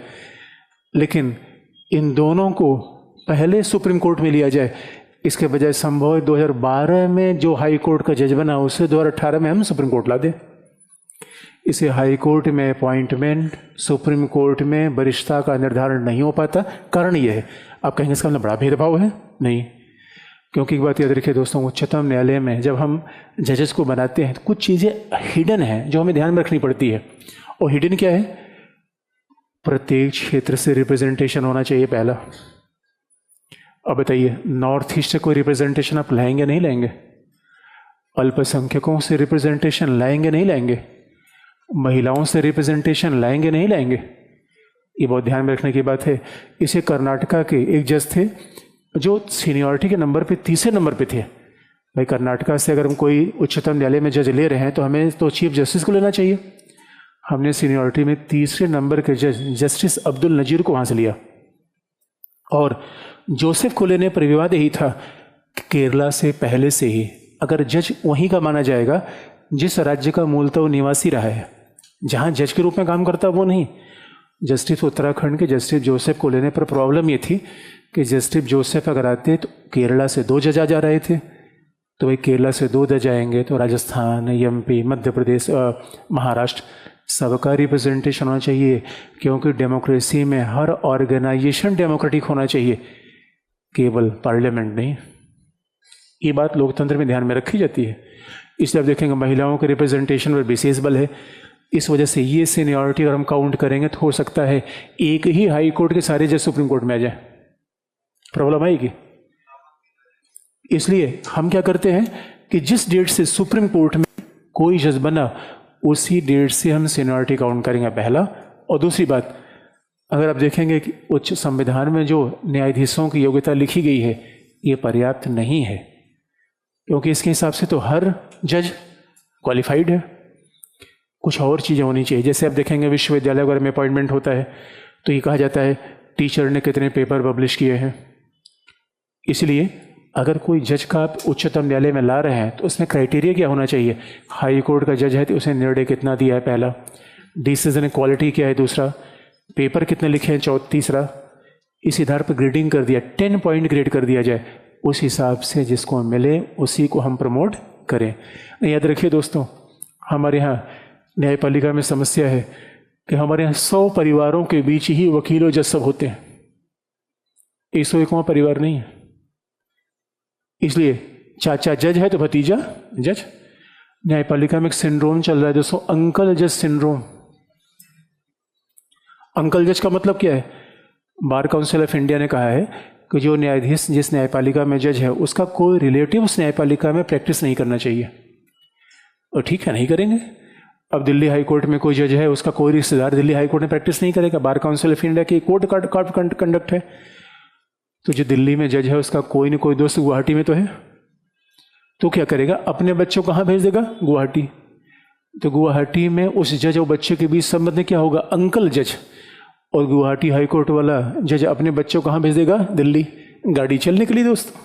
लेकिन इन दोनों को पहले सुप्रीम कोर्ट में लिया जाए, इसके बजाय संभव 2012 में जो हाई कोर्ट का जज बना उसे 2018 में हम सुप्रीम कोर्ट ला दें। इसे हाई कोर्ट में अपॉइंटमेंट, सुप्रीम कोर्ट में वरिष्ठता का निर्धारण नहीं हो पाता। कारण यह है, आप कहेंगे इसका मतलब बड़ा भेदभाव है? नहीं, क्योंकि एक बात याद रखिए दोस्तों, उच्चतम न्यायालय में जब हम जजेस को बनाते हैं तो कुछ चीज़ें हिडन हैं जो हमें ध्यान में रखनी पड़ती है। और हिडन क्या है? प्रत्येक क्षेत्र से रिप्रेजेंटेशन होना चाहिए पहला। अब बताइए, नॉर्थ ईस्ट से कोई रिप्रेजेंटेशन आप लाएंगे नहीं लाएंगे? अल्पसंख्यकों से रिप्रेजेंटेशन लाएंगे नहीं लाएंगे? महिलाओं से रिप्रेजेंटेशन लाएंगे नहीं लाएंगे? ये बहुत ध्यान में रखने की बात है। इसे कर्नाटका के एक जज थे जो सीनियरिटी के नंबर पे 30वें नंबर पे थे। भाई कर्नाटका से अगर हम कोई उच्चतम न्यायालय में जज ले रहे हैं तो हमें तो चीफ जस्टिस को लेना चाहिए। हमने सीनियरिटी में 3रे नंबर के जज जस्टिस अब्दुल नजीर को वहाँ से लिया। और जोसेफ को लेने पर विवाद यही था कि केरला से पहले से ही अगर जज वहीं का माना जाएगा जिस राज्य का मूलतः वो निवासी रहा है, जहाँ जज के रूप में काम करता वो नहीं। जस्टिस उत्तराखंड के जस्टिस जोसेफ को लेने पर प्रॉब्लम ये थी कि जस्टिस जोसेफ अगर आते तो केरला से 2 जज आ जा रहे थे, तो भाई केरला से 2 जज आएंगे तो राजस्थान, एमपी, मध्य प्रदेश, महाराष्ट्र सबका रिप्रेजेंटेशन होना चाहिए। क्योंकि डेमोक्रेसी में हर ऑर्गेनाइजेशन डेमोक्रेटिक होना चाहिए, केवल पार्लियामेंट नहीं। ये बात लोकतंत्र में ध्यान में रखी जाती है। इसलिए आप देखेंगे महिलाओं के रिप्रेजेंटेशन पर विशेष बल है। इस वजह से ये सीनियरिटी अगर हम काउंट करेंगे तो हो सकता है एक ही हाई कोर्ट के सारे जज सुप्रीम कोर्ट में आ जाए, प्रॉब्लम आएगी। इसलिए हम क्या करते हैं कि जिस डेट से सुप्रीम कोर्ट में कोई जज बना उसी डेट से हम सीनियरिटी काउंट करेंगे, पहला। और दूसरी बात, अगर आप देखेंगे कि उच्च संविधान में जो न्यायाधीशों की योग्यता लिखी गई है ये पर्याप्त नहीं है, क्योंकि इसके हिसाब से तो हर जज क्वालिफाइड है। कुछ और चीज़ें होनी चाहिए। जैसे आप देखेंगे विश्वविद्यालय वगैरह में अपॉइंटमेंट होता है तो ये कहा जाता है टीचर ने कितने पेपर पब्लिश किए हैं। इसलिए अगर कोई जज का आप उच्चतम न्यायालय में ला रहे हैं तो उसमें क्राइटेरिया क्या होना चाहिए? हाई कोर्ट का जज है तो उसे निर्णय कितना दिया है, पहला। डिसीजन क्वालिटी क्या है, दूसरा। पेपर कितने लिखे हैं, तीसरा। इस आधार पर ग्रेडिंग कर दिया, 10 पॉइंट ग्रेड कर दिया जाए, उस हिसाब से जिसको मिले उसी को हम प्रमोट करें। याद रखिए दोस्तों, हमारे यहाँ न्यायपालिका में समस्या है कि हमारे यहाँ 100 परिवारों के बीच ही वकील और जज सब होते हैं। 101वां परिवार नहीं है। इसलिए चाचा जज है तो भतीजा जज। न्यायपालिका में एक सिंड्रोम चल रहा है दोस्तों, अंकल जज सिंड्रोम। अंकल जज का मतलब क्या है? बार काउंसिल ऑफ इंडिया ने कहा है कि जो न्यायाधीश जिस न्यायपालिका में जज है उसका कोई रिलेटिव उस न्यायपालिका में प्रैक्टिस नहीं करना चाहिए। और ठीक है, नहीं करेंगे। अब दिल्ली हाई कोर्ट में कोई जज है, उसका कोई रिश्तेदार दिल्ली हाई कोर्ट में प्रैक्टिस नहीं करेगा। बार काउंसिल ऑफ इंडिया की कोर्ट कंडक्ट है। तो जो दिल्ली में जज है उसका कोई न कोई दोस्त गुवाहाटी में तो है, तो क्या करेगा? अपने बच्चों कहाँ भेज देगा? गुवाहाटी। तो गुवाहाटी में उस जज और बच्चे के बीच संबंध क्या होगा? अंकल जज। और गुवाहाटी हाई कोर्ट वाला जज अपने बच्चों कहाँ भेज देगा? दिल्ली। गाड़ी चलने के लिए दोस्तों।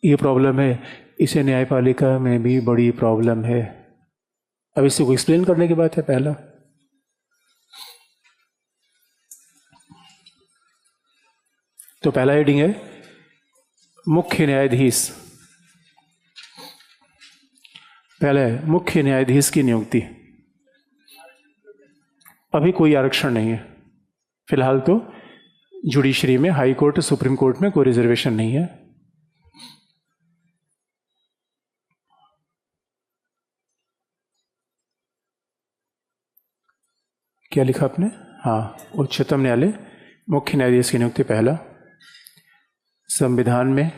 ये प्रॉब्लम है। इसे न्यायपालिका में भी बड़ी प्रॉब्लम है। अब इसे को एक्सप्लेन करने की बात है। पहला, तो पहला हेडिंग है मुख्य न्यायाधीश। पहला है मुख्य न्यायाधीश की नियुक्ति। अभी कोई आरक्षण नहीं है फिलहाल, तो जुडिशरी में, हाई कोर्ट, सुप्रीम कोर्ट में कोई रिजर्वेशन नहीं है। क्या लिखा आपने? हाँ, उच्चतम न्यायालय मुख्य न्यायाधीश की नियुक्ति पहला। संविधान में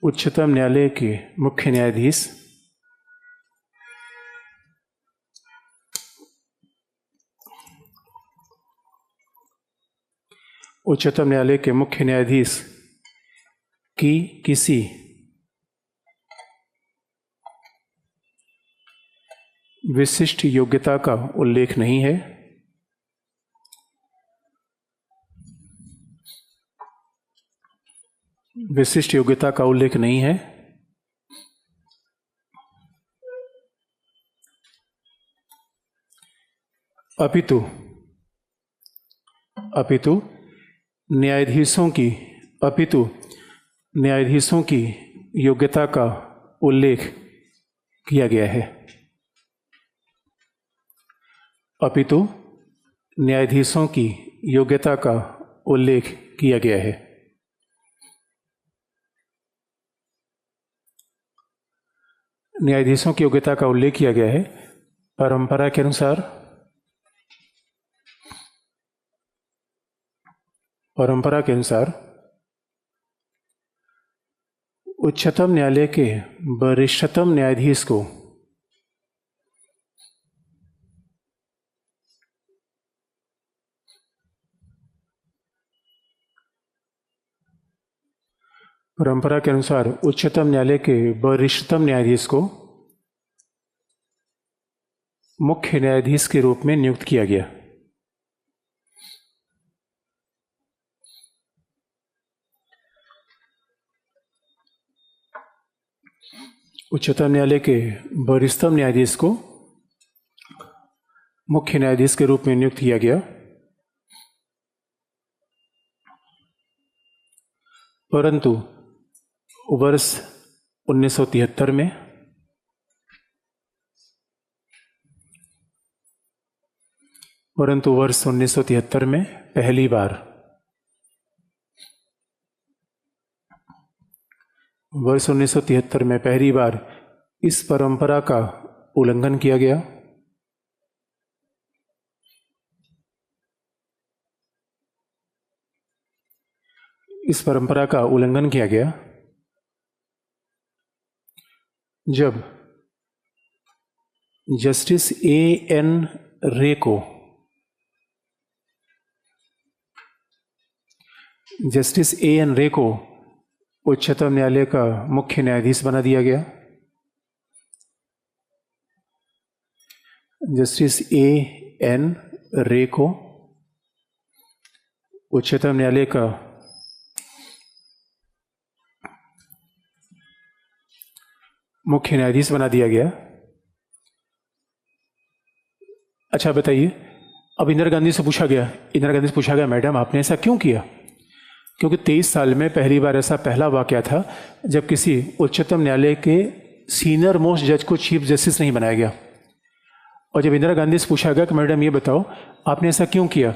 उच्चतम न्यायालय के मुख्य न्यायाधीश उच्चतम न्यायालय के मुख्य न्यायाधीश की किसी विशिष्ट योग्यता का उल्लेख नहीं है, विशिष्ट योग्यता का उल्लेख नहीं है, अपितु न्यायाधीशों की योग्यता का उल्लेख किया गया है। अपितु न्यायाधीशों की योग्यता का उल्लेख किया गया है। न्यायाधीशों की योग्यता का उल्लेख किया गया है। परंपरा के अनुसार उच्चतम न्यायालय के वरिष्ठतम न्यायाधीश को मुख्य न्यायाधीश के रूप में नियुक्त किया गया। उच्चतम न्यायालय के वरिष्ठतम न्यायाधीश को मुख्य न्यायाधीश के रूप में नियुक्त किया गया, परंतु वर्ष 1973 में पहली बार इस परंपरा का उल्लंघन किया गया। जब जस्टिस A.N. रे को उच्चतम न्यायालय का मुख्य न्यायाधीश बना दिया गया। Justice A.N. रे को उच्चतम न्यायालय का मुख्य न्यायाधीश बना दिया गया। अच्छा बताइए, अब इंदिरा गांधी से पूछा गया मैडम आपने ऐसा क्यों किया? क्योंकि 23 साल में पहली बार ऐसा पहला वाकया था जब किसी उच्चतम न्यायालय के सीनियर मोस्ट जज को चीफ जस्टिस नहीं बनाया गया। और जब इंदिरा गांधी से पूछा गया कि मैडम ये बताओ आपने ऐसा क्यों किया,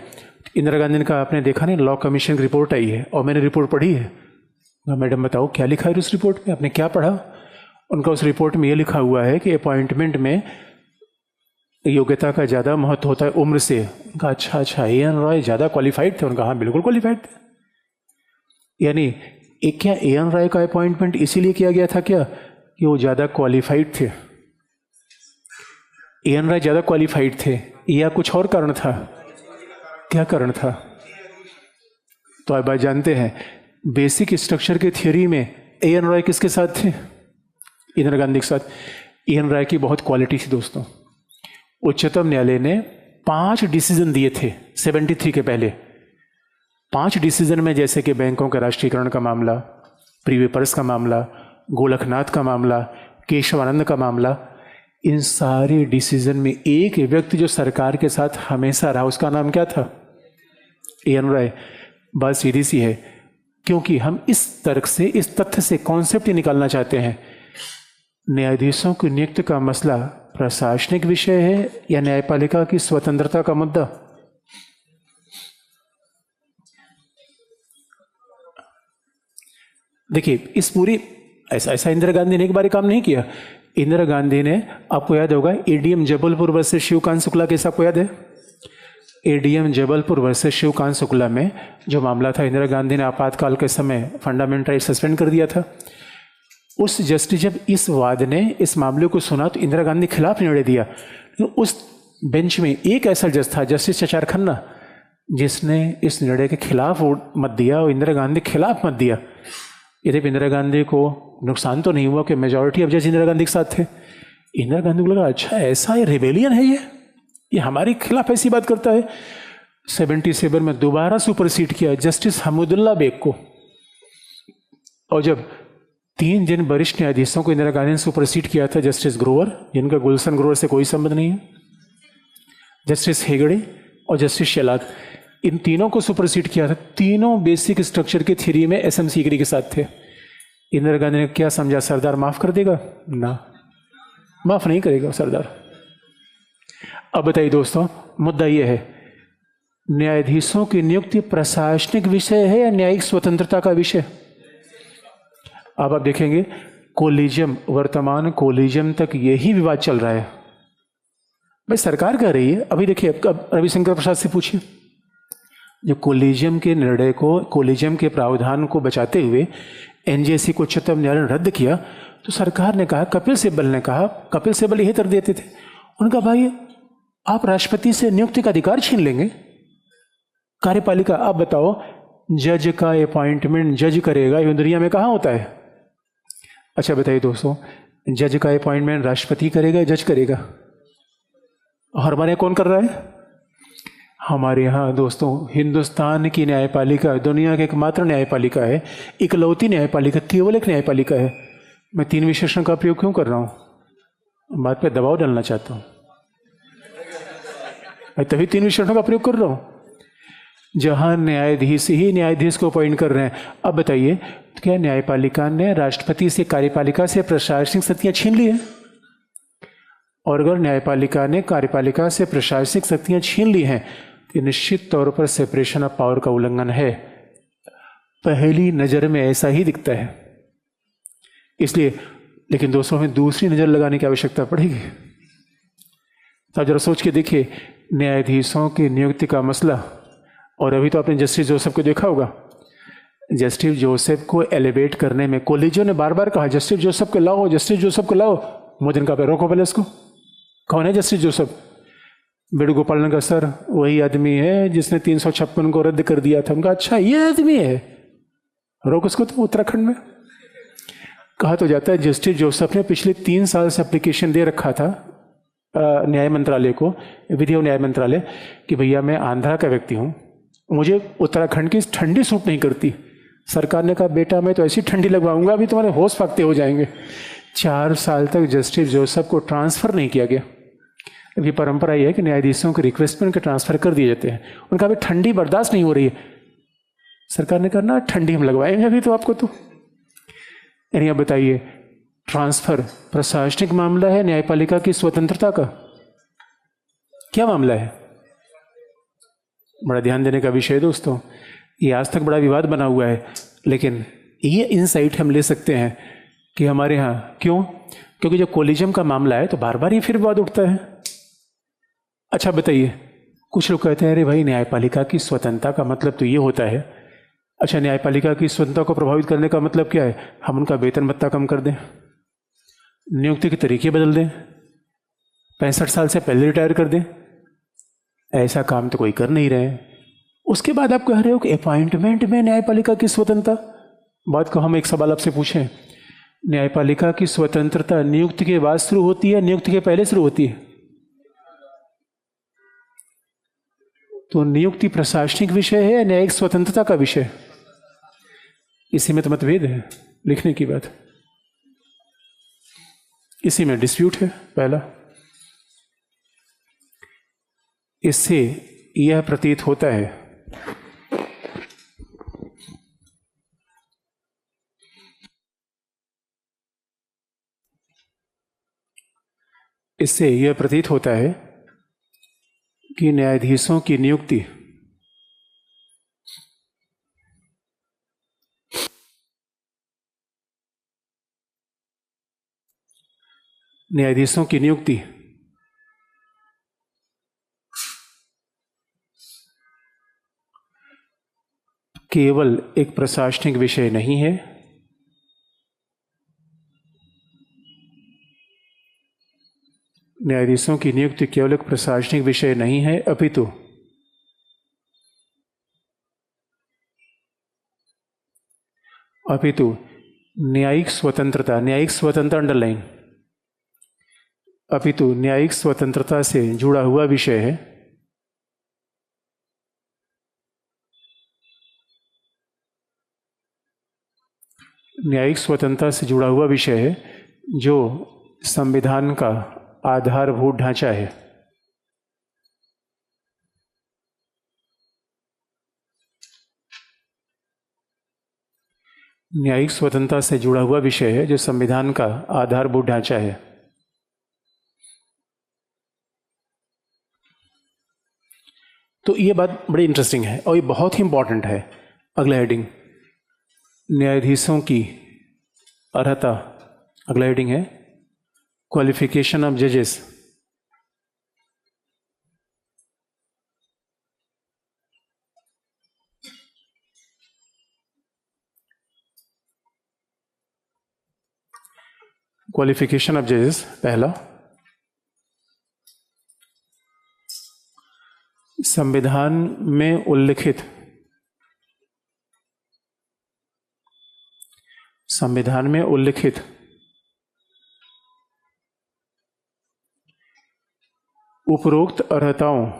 इंदिरा गांधी ने कहा आपने देखा नहीं लॉ कमीशन की रिपोर्ट आई है और मैंने रिपोर्ट पढ़ी है। मैडम बताओ क्या लिखा है उस रिपोर्ट में, आपने क्या पढ़ा? उनका उस रिपोर्ट में ये लिखा हुआ है कि अपॉइंटमेंट में योग्यता का ज़्यादा महत्व होता है उम्र से। उनका अच्छा A.N. रॉय ज़्यादा क्वालिफाइड थे? उनका हाँ बिल्कुल क्वालिफाइड थे। यानी क्या A.N. रॉय का अपॉइंटमेंट इसीलिए किया गया था क्या कि वो ज़्यादा क्वालिफाइड थे? A.N. रॉय ज़्यादा क्वालिफाइड थे या कुछ और कारण था? क्या कारण था? तो आप बात जानते हैं बेसिक स्ट्रक्चर के थियोरी में A.N. रॉय किसके साथ थे? इंदिरा गांधी के साथ। A.N. रॉय की बहुत क्वालिटी थी दोस्तों। उच्चतम न्यायालय ने 5 डिसीजन दिए थे 73 के पहले। 5 डिसीजन में जैसे कि बैंकों का राष्ट्रीयकरण का मामला, प्री पेपर्स का मामला, गोलकनाथ का मामला, केशवानंद का मामला, इन सारे डिसीजन में एक व्यक्ति जो सरकार के साथ हमेशा रहा उसका नाम क्या था? A.N. रॉय। बात सीधी सी है, क्योंकि हम इस तर्क से, इस तथ्य से कॉन्सेप्ट ही निकालना चाहते हैं न्यायाधीशों की नियुक्ति का मसला प्रशासनिक विषय है या न्यायपालिका की स्वतंत्रता का मुद्दा? देखिए इस पूरी ऐसा इंदिरा गांधी ने एक बार काम नहीं किया। इंदिरा गांधी ने, आपको याद होगा ADM Jabalpur versus Shivkant Shukla case, आपको याद है? ADM जबलपुर वर्सेस शिवकांत शुक्ला में जो मामला था, इंदिरा गांधी ने आपातकाल के समय फंडामेंटल राइट सस्पेंड कर दिया था। उस जस्टिस जब इस वाद ने इस मामले को सुना तो इंदिरा गांधी के खिलाफ निर्णय दिया। तो उस बेंच में एक ऐसा जज था, जस्टिस चचार खन्ना, जिसने इस निर्णय के खिलाफ वोट मत दिया और इंदिरा गांधी के खिलाफ मत दिया, यदि इंदिरा गांधी को नुकसान तो नहीं हुआ कि मेजॉरिटी अब जज इंदिरा गांधी के साथ थे। इंदिरा गांधी को लगा अच्छा ऐसा ये रिबेलियन है, ये हमारे खिलाफ ऐसी बात करता है। 77 में दोबारा सुपरसीड किया जस्टिस हमदुल्ला बेग को, और जब 3 जिन वरिष्ठ न्यायाधीशों को इंदिरा गांधी ने सुपरसीड किया था, जस्टिस ग्रोवर, जिनका गुलशन ग्रोवर से कोई संबंध नहीं है, जस्टिस हेगड़े और जस्टिस शेलाद, इन तीनों को सुपरसीड किया था। तीनों बेसिक स्ट्रक्चर की थ्योरी में एसएम सीकरी के साथ थे। इंदिरा गांधी ने क्या समझा, सरदार माफ कर देगा? ना, माफ नहीं करेगा सरदार। अब बताइए दोस्तों, मुद्दा यह है, न्यायाधीशों की नियुक्ति प्रशासनिक विषय है या न्यायिक स्वतंत्रता का विषय? अब आप देखेंगे कोलिजियम, वर्तमान कोलिजियम तक यही विवाद चल रहा है। भाई सरकार कह रही है, अभी देखिए अब रविशंकर प्रसाद से पूछिए, जो कोलिजियम के निर्णय को, कोलिजियम के प्रावधान को बचाते हुए एनजेसी को उच्चतम न्यायालय ने रद्द किया, तो सरकार ने कहा, कपिल सिब्बल ने कहा, कपिल सिब्बल यही तर्क देते थे, उनका भाई आप राष्ट्रपति से नियुक्ति का अधिकार छीन लेंगे, कार्यपालिका। आप बताओ, जज का अपॉइंटमेंट जज करेगा, ये दुनिया में कहाँ होता है? अच्छा बताइए दोस्तों, जज का अपॉइंटमेंट राष्ट्रपति करेगा या जज करेगा? और हमारे यहाँ कौन कर रहा है? हमारे यहाँ दोस्तों हिंदुस्तान की न्यायपालिका दुनिया की एकमात्र न्यायपालिका है, इकलौती न्यायपालिका, केवल एक न्यायपालिका है। मैं 3 विशेषण का प्रयोग क्यों कर रहा हूँ? बात पे दबाव डालना चाहता हूँ, मैं तभी 3 विशेषणों का प्रयोग कर रहा हूँ। जहाँ न्यायाधीश ही न्यायाधीश को अपॉइंट कर रहे हैं। अब बताइए, तो क्या न्यायपालिका ने राष्ट्रपति से, कार्यपालिका से प्रशासनिक शक्तियाँ छीन ली है? और अगर न्यायपालिका ने कार्यपालिका से प्रशासनिक शक्तियाँ छीन ली हैं, तो निश्चित तौर पर सेपरेशन ऑफ पावर का उल्लंघन है। पहली नज़र में ऐसा ही दिखता है, इसलिए, लेकिन दोस्तों हमें दूसरी नज़र लगाने की आवश्यकता पड़ेगी। तो जरा सोच के देखिए, न्यायाधीशों की नियुक्ति का मसला, और अभी तो आपने जस्टिस जोसेफ को देखा होगा, जस्टिस जोसेफ को एलिवेट करने में कोलिजियम ने बार बार कहा, जस्टिस जोसेफ को लाओ, जस्टिस जोसेफ को लाओ। मोदी का पे रोको पहले इसको, कौन है जस्टिस जोसेफ? वेणुगोपाल का सर वही आदमी है जिसने 356 को रद्द कर दिया था। उनका अच्छा ये आदमी है, रोक उसको। तो उत्तराखंड में कहा तो जाता है, जस्टिस जोसेफ ने पिछले 3 साल से एप्लीकेशन दे रखा था न्याय मंत्रालय को, विधि और न्याय मंत्रालय, कि भैया मैं आंध्रा का व्यक्ति हूँ, मुझे उत्तराखंड की ठंडी सूट नहीं करती। सरकार ने कहा बेटा मैं तो ऐसी ठंडी लगवाऊंगा अभी तुम्हारे होश फाकते हो जाएंगे। 4 साल तक जस्टिस जोसेफ को ट्रांसफर नहीं किया गया। अभी परंपरा यह है कि न्यायाधीशों के रिक्वेस्ट पर उनके ट्रांसफर कर दिए जाते हैं। उनका अभी ठंडी बर्दाश्त नहीं हो रही है, सरकार ने कहा ना ठंडी हम लगवाएंगे अभी तो आपको। तो यानी अब बताइए, ट्रांसफर प्रशासनिक मामला है, न्यायपालिका की स्वतंत्रता का क्या मामला है? बड़ा ध्यान देने का विषय है दोस्तों। ये आज तक बड़ा विवाद बना हुआ है, लेकिन ये इनसाइट हम ले सकते हैं कि हमारे यहाँ क्यों, क्योंकि जब कोलिजियम का मामला है तो बार बार ये फिर विवाद उठता है। अच्छा बताइए, कुछ लोग कहते हैं अरे भाई न्यायपालिका की स्वतंत्रता का मतलब तो ये होता है। अच्छा, न्यायपालिका की स्वतंत्रता को प्रभावित करने का मतलब क्या है? हम उनका वेतन भत्ता कम कर दें, नियुक्ति के तरीके बदल दें, 65 साल से पहले रिटायर कर दें। ऐसा काम तो कोई कर नहीं रहे हैं। उसके बाद आप कह रहे हो कि अपॉइंटमेंट में न्यायपालिका की स्वतंत्रता। बात को हम एक सवाल आपसे पूछें, न्यायपालिका की स्वतंत्रता नियुक्ति के बाद शुरू होती है, नियुक्ति के पहले शुरू होती है? तो नियुक्ति प्रशासनिक विषय है या न्यायिक स्वतंत्रता का विषय? इसी में तो मतभेद है लिखने की बात, इसी में डिस्प्यूट है। पहला, इससे यह प्रतीत होता है कि न्यायाधीशों की नियुक्ति केवल एक प्रशासनिक विषय नहीं है, न्यायाधीशों की नियुक्ति केवल एक प्रशासनिक विषय नहीं है, अपितु अपितु न्यायिक स्वतंत्रता, न्यायिक स्वतंत्रता अंडरलाइन, अपितु न्यायिक स्वतंत्रता से जुड़ा हुआ विषय है न्यायिक स्वतंत्रता से जुड़ा हुआ विषय है जो संविधान का आधारभूत ढांचा है। न्यायिक स्वतंत्रता से जुड़ा हुआ विषय है जो संविधान का आधारभूत ढांचा है। तो ये बात बड़ी इंटरेस्टिंग है और ये बहुत ही इंपॉर्टेंट है। अगला हेडिंग, न्यायाधीशों की अर्हता। अगला हेडिंग है क्वालिफिकेशन ऑफ जजेस। क्वालिफिकेशन ऑफ जजेस पहला, संविधान में उल्लिखित उपरोक्त अर्हताओं,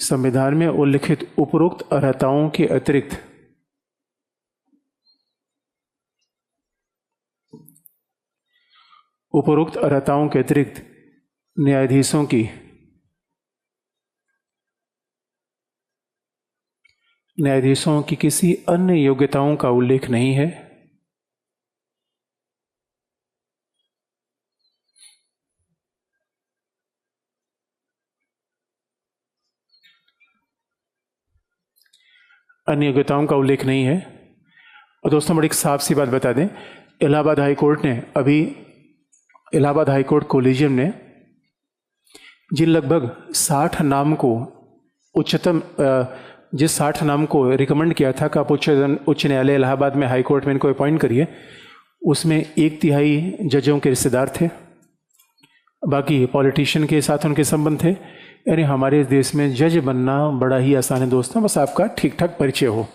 संविधान में उल्लिखित उपरोक्त अर्हताओं के अतिरिक्त न्यायाधीशों की किसी अन्य योग्यताओं का उल्लेख नहीं है। अन्य योग्यताओं का उल्लेख नहीं है। और दोस्तों बड़ी साफ सी बात बता दें, इलाहाबाद हाई कोर्ट कोलिजियम ने जिन लगभग 60 नाम को जिस 60 नाम को रिकमेंड किया था कि आप उच्च न्यायालय इलाहाबाद में हाई कोर्ट में इनको अपॉइंट करिए, उसमें 1/3 जजों के रिश्तेदार थे, बाकी पॉलिटिशियन के साथ उनके संबंध थे। यानी हमारे देश में जज बनना बड़ा ही आसान है दोस्तों, बस आपका ठीक ठाक परिचय हो।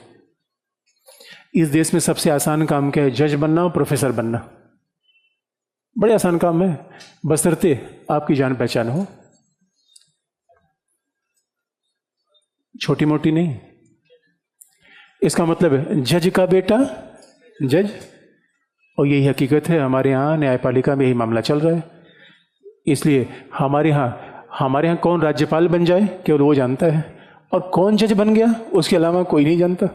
इस देश में सबसे आसान काम क्या है? जज बनना और प्रोफेसर बनना। बड़े आसान काम है, बशर्ते आपकी जान पहचान हो, छोटी मोटी नहीं। इसका मतलब है जज का बेटा जज, और यही हकीकत है। हमारे यहाँ न्यायपालिका में यही मामला चल रहा है। इसलिए हमारे यहाँ कौन राज्यपाल बन जाए केवल वो जानता है, और कौन जज बन गया उसके अलावा कोई नहीं जानता।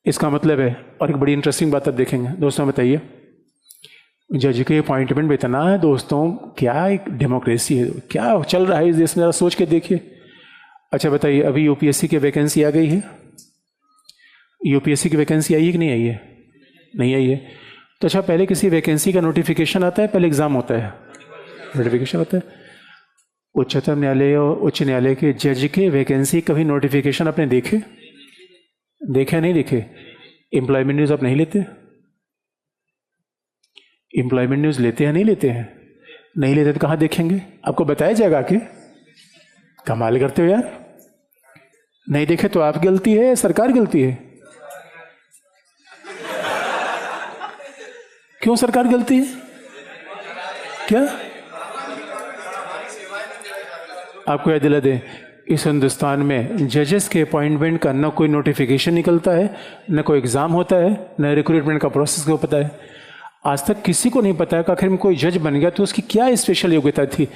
इसका मतलब है, और एक बड़ी इंटरेस्टिंग बात आप देखेंगे दोस्तों, बताइए जज के अपॉइंटमेंट में इतना है दोस्तों, क्या एक डेमोक्रेसी है, क्या चल रहा है इस देश में, जरा सोच के देखिए। अच्छा बताइए, अभी यूपीएससी की वैकेंसी आ गई है? यूपीएससी की वैकेंसी आई है कि नहीं आई है? नहीं आई है। तो अच्छा, पहले किसी वैकेंसी का नोटिफिकेशन आता है, पहले एग्जाम होता है? नोटिफिकेशन होता है। उच्चतम न्यायालय और उच्च न्यायालय के जज के वैकेंसी कभी नोटिफिकेशन आपने देखे नहीं देखे? एम्प्लॉयमेंट न्यूज आप नहीं लेते? एम्प्लॉयमेंट न्यूज लेते हैं नहीं लेते हैं? नहीं लेते तो कहाँ देखेंगे? आपको बताया जाएगा कि कमाल करते हो यार। नहीं देखे तो आप गलती है, सरकार गलती है? क्यों सरकार गलती है? क्या आपको याद दिला दे, इस हिंदुस्तान में जजेस के अपॉइंटमेंट का न कोई नोटिफिकेशन निकलता है, न कोई एग्जाम होता है, न रिक्रूटमेंट का प्रोसेस को पता है। आज तक किसी को नहीं पता है कि आखिर में कोई जज बन गया तो उसकी क्या स्पेशल योग्यता थी।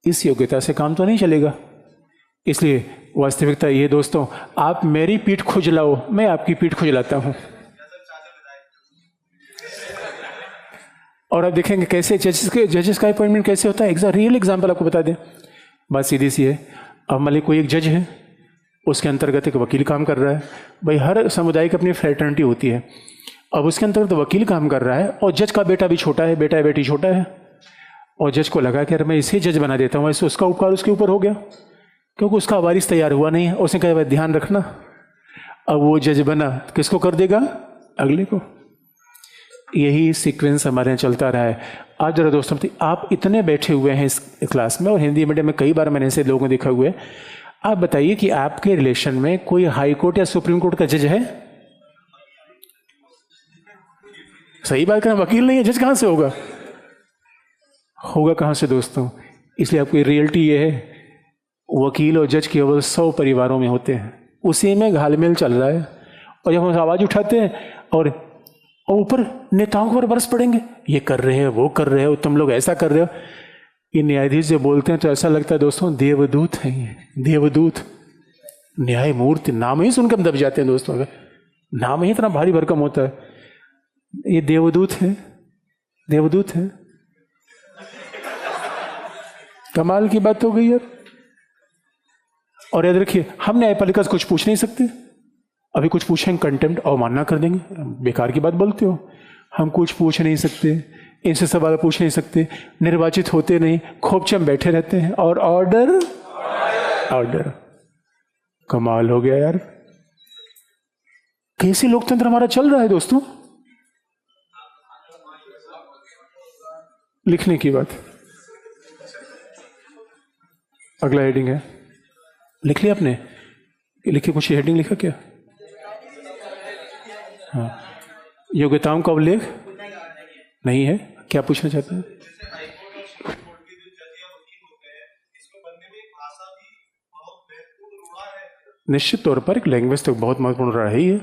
इस योग्यता से काम तो नहीं चलेगा। इसलिए वास्तविकता ये दोस्तों, आप मेरी पीठ खुजलाओ, मैं आपकी पीठ खुजलाता हूं। और आप देखेंगे कैसे जजेस का अपॉइंटमेंट कैसे होता है। रियल एग्जाम्पल आपको बता दें, बात सीधी सी है। अब मान लीजिए कोई एक जज है, उसके अंतर्गत एक वकील काम कर रहा है। भाई हर समुदाय की अपनी फ्रेटर्निटी होती है। अब उसके अंतर्गत वकील काम कर रहा है और जज का बेटा भी छोटा है, बेटा है बेटी छोटा है, और जज को लगा कि अरे मैं इसे जज बना देता हूँ, ऐसे उसका उपकार उसके ऊपर हो गया, क्योंकि उसका वारिस तैयार हुआ नहीं है। उसने कहा भाई ध्यान रखना, अब वो जज बना, किसको कर देगा? अगले को। यही सीक्वेंस हमारे यहाँ चलता रहा है। आज जरा दोस्तों, आप इतने बैठे हुए हैं इस क्लास में, और हिंदी मीडियम में कई बार मैंने ऐसे लोगों को देखा हुआ है, आप बताइए कि आपके रिलेशन में कोई हाई कोर्ट या सुप्रीम कोर्ट का जज है? सही बात करें, वकील नहीं है, जज कहां से होगा? होगा कहां से दोस्तों? इसलिए आपकी रियलिटी ये है, वकील और जज केवल 100 परिवारों में होते हैं, उसी में घालमेल चल रहा है। और जब हम आवाज उठाते हैं और ऊपर नेताओं पर बरस पड़ेंगे, ये कर रहे हैं, वो कर रहे हो, तुम लोग ऐसा कर रहे हो। ये न्यायाधीश जब बोलते हैं तो ऐसा लगता है दोस्तों देवदूत हैं, ये देवदूत, न्यायमूर्ति। नाम ही सुनकर हम दब जाते हैं दोस्तों, अगर नाम ही इतना भारी भरकम होता है। ये देवदूत है, देवदूत है। कमाल की बात हो गई यार। और याद रखिए, हम न्यायपालिका से कुछ पूछ नहीं सकते। अभी कुछ पूछेंगे कंटेम्प्ट अवमानना कर देंगे, बेकार की बात बोलते हो। हम कुछ पूछ नहीं सकते, इनसे सवाल पूछ नहीं सकते, निर्वाचित होते नहीं, खोपचे में बैठे रहते हैं और ऑर्डर ऑर्डर। कमाल हो गया यार, कैसे लोकतंत्र हमारा चल रहा है दोस्तों। लिखने की बात, अगला हेडिंग है, लिख लिया आपने? लिखिए, कुछ हेडिंग लिखा क्या? हाँ, योग्यताओं का उल्लेख नहीं है। क्या पूछना चाहते हैं? निश्चित तौर पर एक लैंग्वेज तो बहुत महत्वपूर्ण रही है,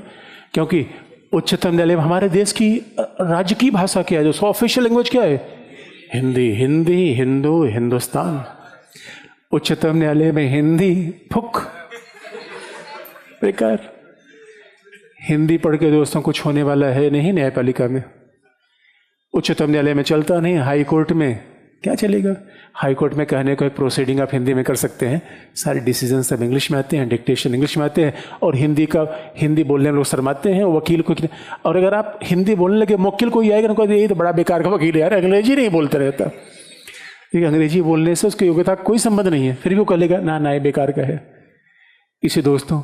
क्योंकि उच्चतम न्यायालय में हमारे देश की राज्य की भाषा क्या है, जो ऑफिशियल लैंग्वेज क्या है? हिंदी। हिंदी, हिंदू, हिंदुस्तान। उच्चतम न्यायालय में हिंदी फुक, बेकार। हिंदी पढ़ के दोस्तों कुछ होने वाला है नहीं न्यायपालिका में। उच्चतम न्यायालय में चलता नहीं, हाई कोर्ट में क्या चलेगा? हाई कोर्ट में कहने को एक प्रोसीडिंग आप हिंदी में कर सकते हैं, सारे डिसीजन सब इंग्लिश में आते हैं, डिक्टेशन इंग्लिश में आते हैं, और हिंदी बोलने में लोग शर्माते हैं, वकील को। और अगर आप हिंदी बोलने लगे, मुक्किल कोई आएगा ना, ये तो बड़ा बेकार का वकील है यार, अंग्रेजी नहीं बोलता रहता। क्योंकि अंग्रेजी बोलने से उसकी योग्यता कोई संबंध नहीं है, फिर भी वो कहेगा ना ये बेकार का है। इसे दोस्तों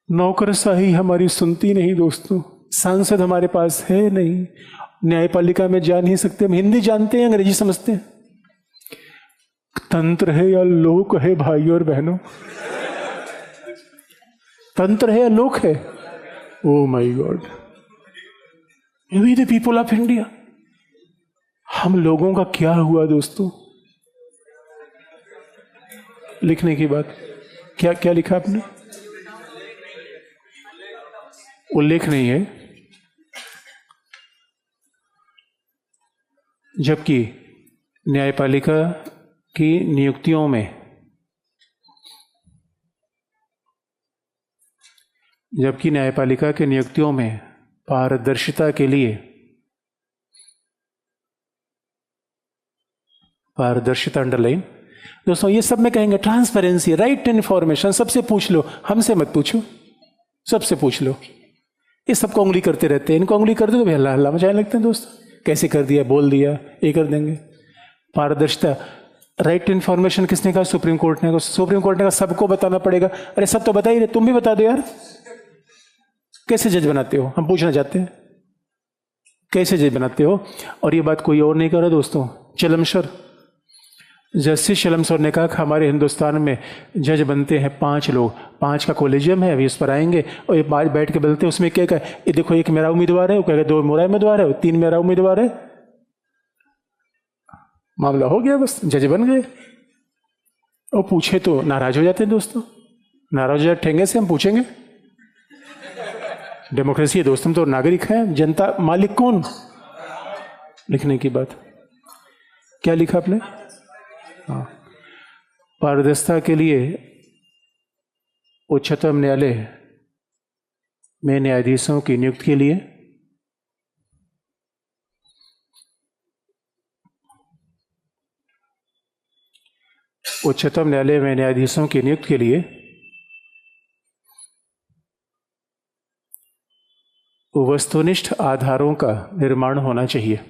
नौकरशाही हमारी सुनती नहीं दोस्तों, सांसद हमारे पास है नहीं, न्यायपालिका में जा नहीं सकते, हम हिंदी जानते हैं, अंग्रेजी समझते हैं। तंत्र है या लोक है भाई और बहनों? तंत्र है या लोक है? Oh my god, we the people of India. हम लोगों का क्या हुआ दोस्तों? लिखने की बात, क्या क्या लिखा आपने? उल्लेख नहीं है, जबकि न्यायपालिका की नियुक्तियों में पारदर्शिता के लिए, पारदर्शिता अंडरलाइन दोस्तों, ये सब में कहेंगे ट्रांसपेरेंसी, राइट इन्फॉर्मेशन, सबसे पूछ लो, हमसे मत पूछो, सबसे पूछ लो। ये सबको उंगली करते रहते हैं, इनको उंगली कर दो तो हल्ला हल्ला मचाने लगते हैं दोस्त, कैसे कर दिया, बोल दिया, ये कर देंगे। पारदर्शिता, राइट इन्फॉर्मेशन किसने कहा? सुप्रीम कोर्ट ने। सुप्रीम कोर्ट ने कहा सबको बताना पड़ेगा। अरे सब तो बता ही रहे, तुम भी बता दो यार। कैसे जज बनाते हो, हम पूछना चाहते हैं, कैसे जज बनाते हो? और ये बात कोई और नहीं कर रहा दोस्तों, चलमसर, जस्टिस चलमसर ने कहा कि हमारे हिंदुस्तान में जज बनते हैं 5 लोग, 5 का कॉलेजियम है, अभी उस पर आएंगे, और ये 5 बैठ के बोलते हैं, उसमें क्या कहा, ये देखो एक मेरा उम्मीदवार है, वो कहेगा 2 मेरा उम्मीदवार है, 3 मेरा उम्मीदवार है, मामला हो गया, बस जज बन गए। और पूछे तो नाराज हो जाते हैं दोस्तों, नाराज हो जाते ठेंगे से हम पूछेंगे। डेमोक्रेसी है दोस्तों, तो नागरिक हैं, जनता मालिक कौन? लिखने की बात, क्या लिखा आपने? हाँ, पारदर्शिता के लिए उच्चतम न्यायालय में न्यायाधीशों की नियुक्ति के लिए वस्तुनिष्ठ आधारों का निर्माण होना चाहिए।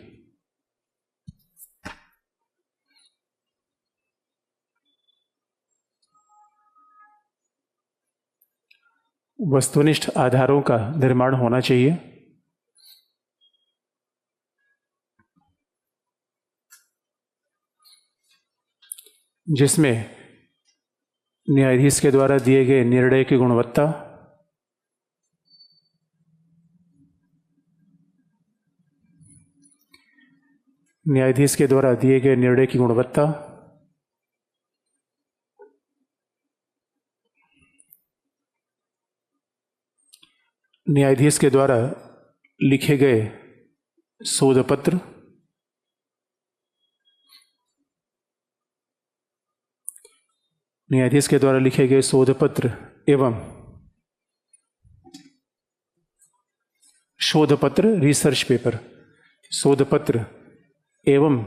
वस्तुनिष्ठ आधारों का निर्माण होना चाहिए, जिसमें न्यायाधीश के द्वारा दिए गए निर्णय की गुणवत्ता, न्यायाधीश के द्वारा दिए गए निर्णय की गुणवत्ता, न्यायाधीश के द्वारा लिखे गए शोध पत्र, न्यायाधीश के द्वारा लिखे गए शोध पत्र एवं शोध पत्र रिसर्च पेपर, शोध पत्र एवं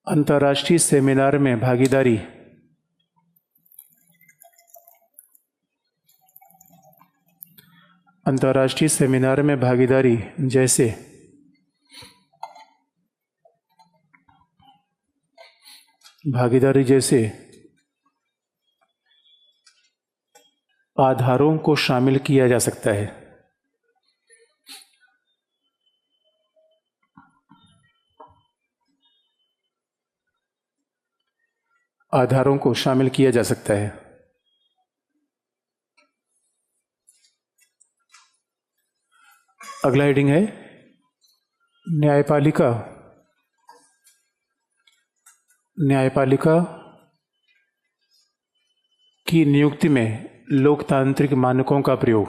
अंतर्राष्ट्रीय सेमिनार में भागीदारी, अंतर्राष्ट्रीय सेमिनार में भागीदारी जैसे आधारों को शामिल किया जा सकता है। आधारों को शामिल किया जा सकता है। अगला हेडिंग है न्यायपालिका, न्यायपालिका की नियुक्ति में लोकतांत्रिक मानकों का प्रयोग।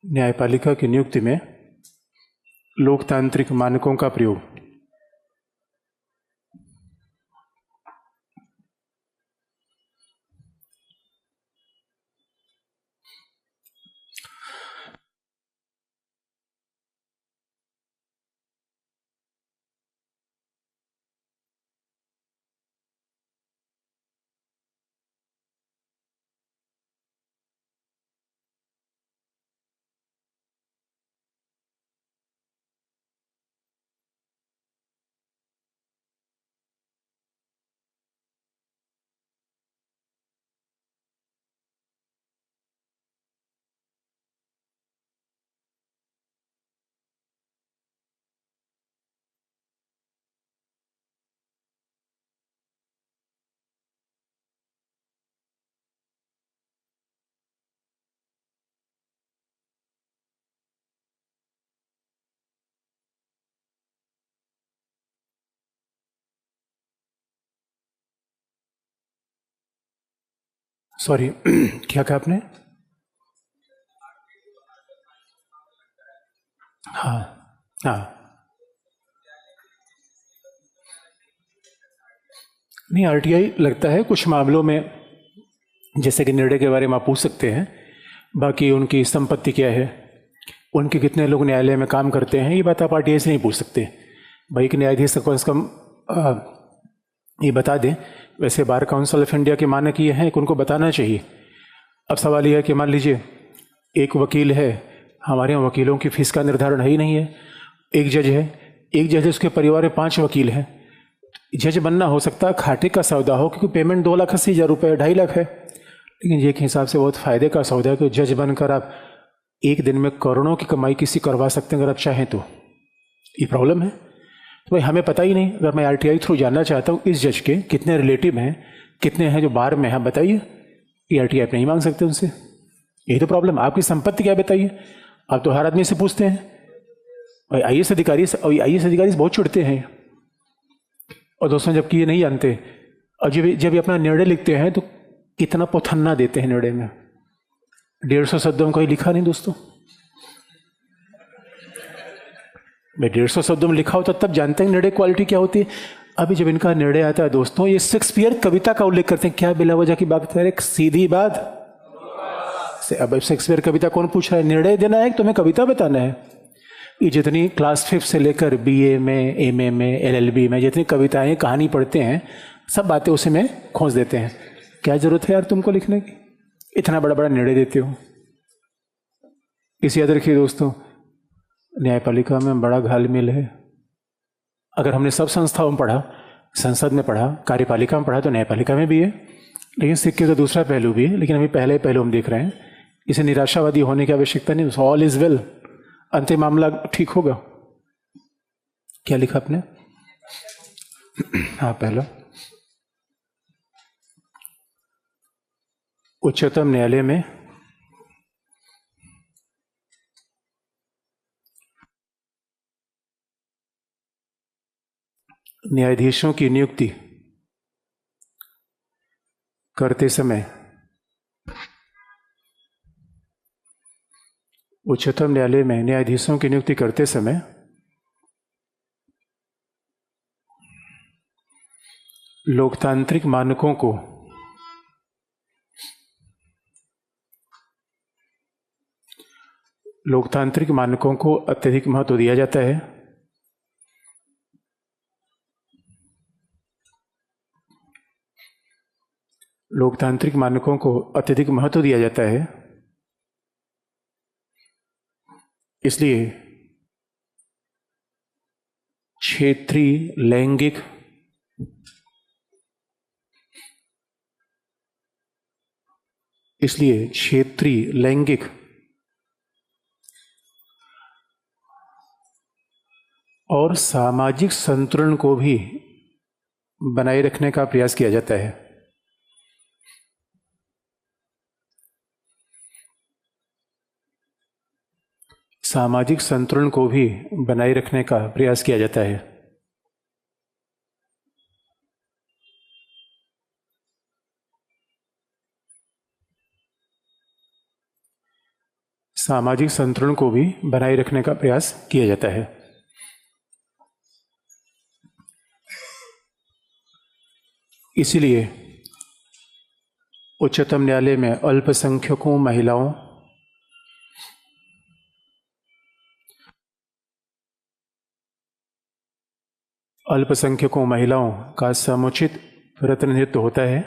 न्यायपालिका की नियुक्ति में लोकतांत्रिक मानकों का प्रयोग। सॉरी क्या कहा आपने? हाँ हाँ, नहीं आरटीआई लगता है कुछ मामलों में, जैसे कि निर्णय के बारे में आप पूछ सकते हैं, बाकी उनकी संपत्ति क्या है, उनके कितने लोग न्यायालय में काम करते हैं, ये बात आप आरटीआई से नहीं पूछ सकते। भाई एक न्यायाधीश कम से कम ये बता दें। वैसे बार काउंसिल ऑफ इंडिया के मानक ये हैं कि उनको बताना चाहिए। अब सवाल यह है कि मान लीजिए एक वकील है, हमारे यहाँ वकीलों की फीस का निर्धारण है ही नहीं है। एक जज है, उसके परिवार में 5 वकील हैं। जज बनना हो सकता है खाटे का सौदा हो, क्योंकि पेमेंट 2,80,000 रुपये 2.5 लाख है, लेकिन ये एक हिसाब से बहुत फ़ायदे का सौदा है कि जज बनकर आप एक दिन में करोड़ों की कमाई किसी करवा सकते हैं अगर आप चाहें तो। ये प्रॉब्लम है। तो भाई हमें पता ही नहीं। अगर मैं आरटीआई थ्रू जानना चाहता हूँ इस जज के कितने रिलेटिव हैं, कितने हैं जो बार में हैं, बताइए। ये आरटीआई आप नहीं मांग सकते उनसे। यही तो प्रॉब्लम। आपकी संपत्ति क्या बताइए, आप तो हर आदमी से पूछते हैं। भाई आईएएस अधिकारी बहुत चिढ़ते हैं। और दोस्तों जबकि ये नहीं जानते, और जब ये अपना निर्णय लिखते हैं तो कितना पोथन्ना देते हैं निर्णय में। 150 शब्दों का ही लिखा नहीं दोस्तों। मैं 150 शब्दों में लिखा होता तब जानते हैं निर्णय क्वालिटी क्या होती है। अभी जब इनका निर्णय आता है दोस्तों, ये शेक्सपियर कविता का उल्लेख करते हैं। क्या बिला वजह की बात है, एक सीधी बात। अब शेक्सपियर कविता कौन पूछ रहा है? निर्णय देना है कि तुम्हें कविता बताना है? ये जितनी क्लास 5 से लेकर बीए में, एमए में, एलएलबी में जितनी कविताएं कहानी पढ़ते हैं, सब बातें उसी में खोज देते हैं। क्या जरूरत है यार तुमको लिखने की? इतना बड़ा बड़ा निर्णय देते हो। इसे याद रखिए दोस्तों, न्यायपालिका में बड़ा घालमेल है। अगर हमने सब संस्थाओं में पढ़ा, संसद में पढ़ा, कार्यपालिका में पढ़ा, तो न्यायपालिका में भी है। लेकिन सिक्के का दूसरा पहलू भी है, लेकिन अभी पहले पहलू हम देख रहे हैं। इसे निराशावादी होने की आवश्यकता नहीं। ऑल इज वेल, अंतिम मामला ठीक होगा। क्या लिखा आपने? हाँ, पहला उच्चतम न्यायालय में न्यायाधीशों की नियुक्ति करते समय उच्चतम न्यायालय में न्यायाधीशों की नियुक्ति करते समय लोकतांत्रिक मानकों को अत्यधिक महत्व दिया जाता है। लोकतांत्रिक मानकों को अत्यधिक महत्व दिया जाता है, इसलिए क्षेत्रीय लैंगिक और सामाजिक संतुलन को भी बनाए रखने का प्रयास किया जाता है। सामाजिक संतुलन को भी बनाए रखने का प्रयास किया जाता है। सामाजिक संतुलन को भी बनाए रखने का प्रयास किया जाता है। इसीलिए उच्चतम न्यायालय में अल्पसंख्यकों, महिलाओं का समुचित प्रतिनिधित्व होता है।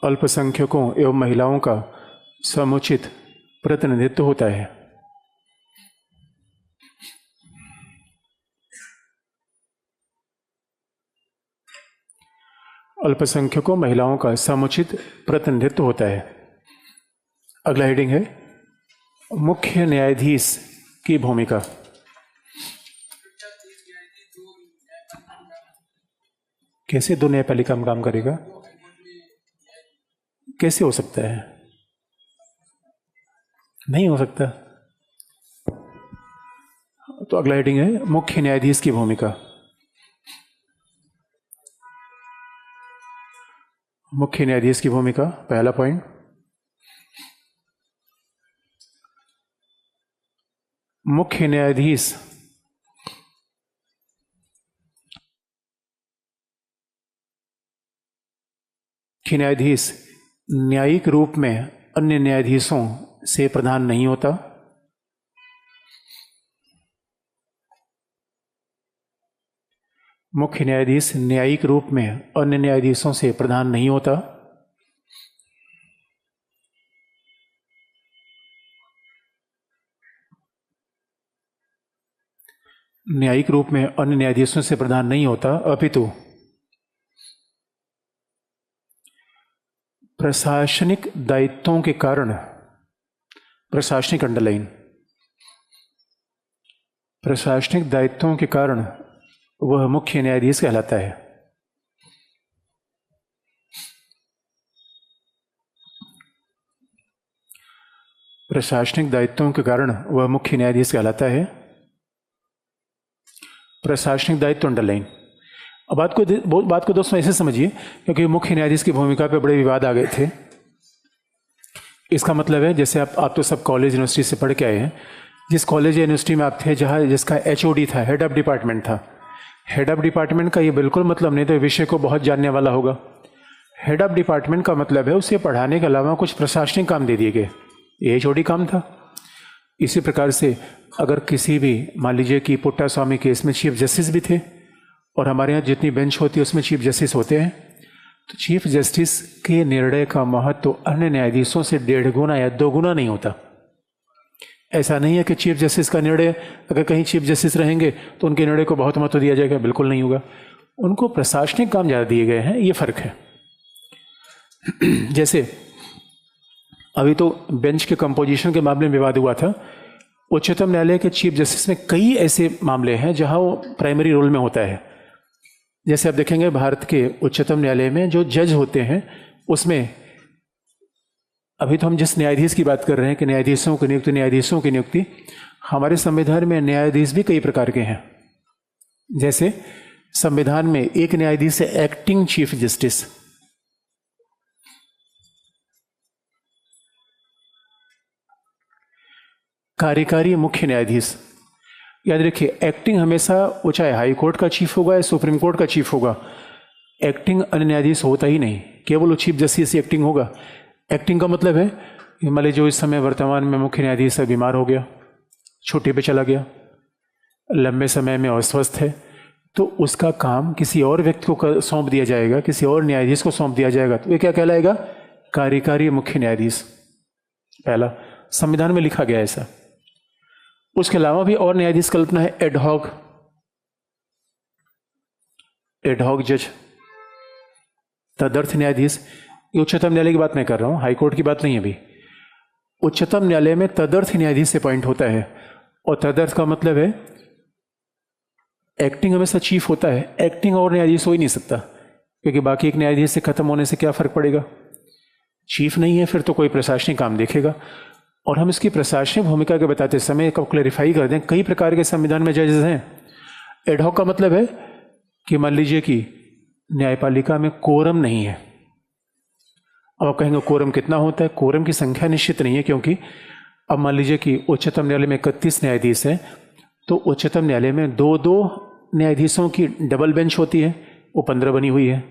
अल्पसंख्यकों एवं महिलाओं का समुचित प्रतिनिधित्व होता है। अल्पसंख्यकों, महिलाओं का समुचित प्रतिनिधित्व होता है। अगला हेडिंग है मुख्य न्यायाधीश की भूमिका। कैसे दो न्यायपालिका में काम करेगा? कैसे हो सकता है? नहीं हो सकता। तो अगला हेडिंग है मुख्य न्यायाधीश की भूमिका। मुख्य न्यायाधीश की भूमिका, पहला पॉइंट, मुख्य न्यायाधीश न्यायिक रूप में अन्य न्यायाधीशों से प्रधान नहीं होता। मुख्य न्यायाधीश न्यायिक रूप में अन्य न्यायाधीशों से प्रधान नहीं होता। न्यायिक रूप में अन्य न्यायाधीशों से प्रधान नहीं होता, अपितु प्रशासनिक दायित्वों के कारण, प्रशासनिक अंडरलाइन, प्रशासनिक दायित्वों के कारण वह मुख्य न्यायाधीश कहलाता है। प्रशासनिक दायित्वों के कारण वह मुख्य न्यायाधीश कहलाता है। प्रशासनिक दायित्व अंडरलाइन। अब बात को दोस्तों ऐसे समझिए, क्योंकि मुख्य न्यायाधीश की भूमिका पे बड़े विवाद आ गए थे। इसका मतलब है जैसे आप तो सब कॉलेज यूनिवर्सिटी से पढ़ के आए हैं। जिस कॉलेज या यूनिवर्सिटी में आप थे जहाँ जिसका HOD था, हेड ऑफ डिपार्टमेंट था, हेड ऑफ डिपार्टमेंट का ये बिल्कुल मतलब नहीं था विषय को बहुत जानने वाला होगा। हेड ऑफ डिपार्टमेंट का मतलब है उसे पढ़ाने के अलावा कुछ प्रशासनिक काम दे दिए गए, ये HOD काम था। इसी प्रकार से अगर किसी भी, मान लीजिए कि पुट्टा स्वामी केस में चीफ जस्टिस भी थे, और हमारे यहाँ जितनी बेंच होती है उसमें चीफ जस्टिस होते हैं, तो चीफ जस्टिस के निर्णय का महत्व अन्य न्यायाधीशों से 1.5 गुना या 2 गुना नहीं होता। ऐसा नहीं है कि चीफ जस्टिस का निर्णय, अगर कहीं चीफ जस्टिस रहेंगे तो उनके निर्णय को बहुत महत्व दिया जाएगा, बिल्कुल नहीं होगा। उनको प्रशासनिक काम ज़्यादा दिए गए हैं, ये फर्क है। जैसे अभी तो बेंच के कंपोजिशन के मामले में विवाद हुआ था उच्चतम न्यायालय के चीफ जस्टिस में कई ऐसे मामले हैं जहां वो प्राइमरी रोल में होता है। जैसे आप देखेंगे भारत के उच्चतम न्यायालय में जो जज होते हैं उसमें अभी तो हम जिस न्यायाधीश की बात कर रहे हैं कि न्यायाधीशों की नियुक्ति, हमारे संविधान में न्यायाधीश भी कई प्रकार के हैं। जैसे संविधान में एक न्यायाधीश है एक्टिंग चीफ जस्टिस, कार्यकारी मुख्य न्यायाधीश। याद रखिए, एक्टिंग हमेशा वो चाहे हाई कोर्ट का चीफ होगा या सुप्रीम कोर्ट का चीफ होगा, एक्टिंग अन्य न्यायाधीश होता ही नहीं, केवल वो चीफ जस्टिस ही एक्टिंग होगा। एक्टिंग का मतलब है कि मान लीजिए जो इस समय वर्तमान में मुख्य न्यायाधीश है बीमार हो गया, छुट्टी पे चला गया, लंबे समय में अस्वस्थ है, तो उसका काम किसी और व्यक्ति को सौंप दिया जाएगा, किसी और न्यायाधीश को सौंप दिया जाएगा, तो ये क्या कहलाएगा? कार्यकारी मुख्य न्यायाधीश। पहला संविधान में लिखा गया ऐसा। उसके अलावा भी और न्यायाधीश कल्पना है एडहॉक जज, तदर्थ न्यायाधीश। ये उच्चतम न्यायालय की बात मैं कर रहा हूं, हाईकोर्ट की बात नहीं है अभी। उच्चतम न्यायालय में तदर्थ न्यायाधीश से अपॉइंट होता है, और तदर्थ का मतलब है एक्टिंग हमेशा चीफ होता है, एक्टिंग और न्यायाधीश हो ही नहीं सकता, क्योंकि बाकी एक न्यायाधीश से खत्म होने से क्या फर्क पड़ेगा? चीफ नहीं है फिर तो कोई प्रशासनिक काम देखेगा। और हम इसकी प्रशासनिक भूमिका के बताते समय को क्लैरिफाई कर दें, कई प्रकार के संविधान में जजेस हैं। एडहॉक का मतलब है कि मान लीजिए कि न्यायपालिका में कोरम नहीं है। अब आप कहेंगे कोरम कितना होता है? कोरम की संख्या निश्चित नहीं है, क्योंकि अब मान लीजिए कि उच्चतम न्यायालय में 31 न्यायाधीश हैं, तो उच्चतम न्यायालय में 2-2 न्यायाधीशों की डबल बेंच होती है, वो 15 बनी हुई है।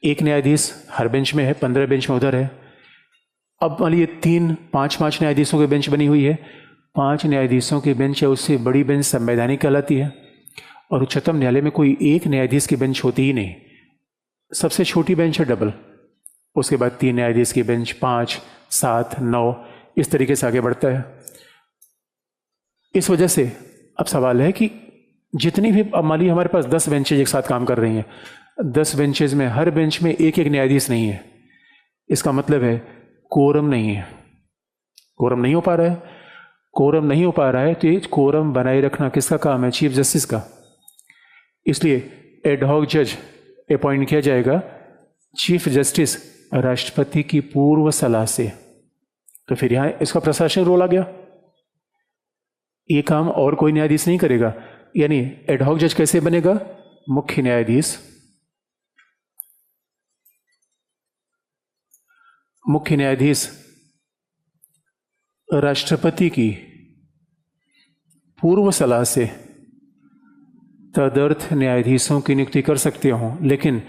एक न्यायाधीश हर बेंच में है, 15 बेंच में उधर है। अब मान लीजिए 3-5 न्यायाधीशों की बेंच बनी हुई है, 5 न्यायाधीशों की बेंच है, उससे बड़ी बेंच संवैधानिक कहलाती है। और उच्चतम न्यायालय में कोई एक न्यायाधीश की बेंच होती ही नहीं, सबसे छोटी बेंच है डबल। उसके बाद 3 न्यायाधीश की बेंच, 5, 7, 9, इस तरीके से आगे बढ़ता है। इस वजह से अब सवाल है कि जितनी भी, अब मान लीजिए हमारे पास 10 बेंचेज एक साथ काम कर रही हैं, 10 बेंचेज में हर बेंच में एक न्यायाधीश नहीं है, इसका मतलब है कोरम नहीं है, कोरम नहीं हो पा रहा है। कोरम नहीं हो पा रहा है तो ये कोरम बनाए रखना किसका काम है? चीफ जस्टिस का। इसलिए एडहॉक जज अपॉइंट किया जाएगा चीफ जस्टिस राष्ट्रपति की पूर्व सलाह से। तो फिर यहां इसका प्रशासनिक रोल आ गया, ये काम और कोई न्यायाधीश नहीं करेगा। यानी एडहॉक जज कैसे बनेगा? मुख्य न्यायाधीश, राष्ट्रपति की पूर्व सलाह से तदर्थ न्यायाधीशों की नियुक्ति कर सकते हों, लेकिन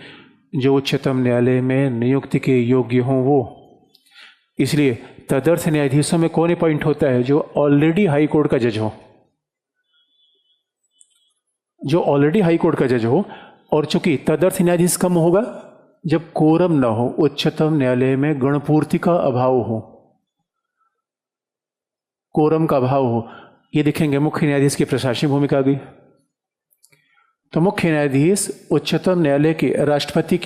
जो उच्चतम न्यायालय में नियुक्ति के योग्य हों वो। इसलिए तदर्थ न्यायाधीशों में कौन अपॉइंट होता है? जो ऑलरेडी हाई कोर्ट का जज हो, और चूंकि तदर्थ न्यायाधीश कम होगा जब कोरम ना हो, उच्चतम न्यायालय में गणपूर्ति का अभाव हो, कोरम का अभाव हो। ये देखेंगे मुख्य न्यायाधीश की प्रशासनिक भूमिका आ गई। तो मुख्य न्यायाधीश उच्चतम न्यायालय के राष्ट्रपति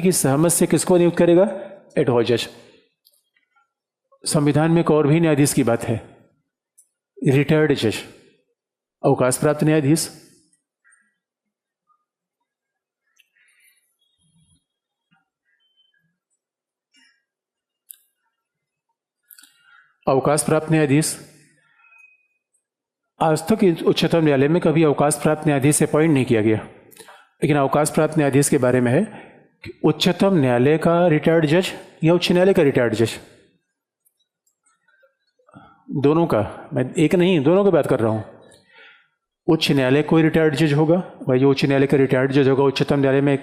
की सहमति से किसको नियुक्त करेगा? एडहॉक जज। संविधान में एक और भी न्यायाधीश की बात है, रिटायर्ड जज, अवकाश प्राप्त न्यायाधीश। अवकाश प्राप्त न्यायाधीश, आज तक उच्चतम न्यायालय में कभी अवकाश प्राप्त न्यायाधीश से अपॉइंट नहीं किया गया, लेकिन अवकाश प्राप्त न्यायाधीश के बारे में है कि उच्चतम न्यायालय का रिटायर्ड जज या उच्च न्यायालय का रिटायर्ड जज, दोनों का, मैं एक नहीं दोनों की बात कर रहा हूं। उच्च न्यायालय कोई रिटायर्ड जज होगा, भाई जो उच्च न्यायालय का रिटायर्ड जज होगा उच्चतम न्यायालय में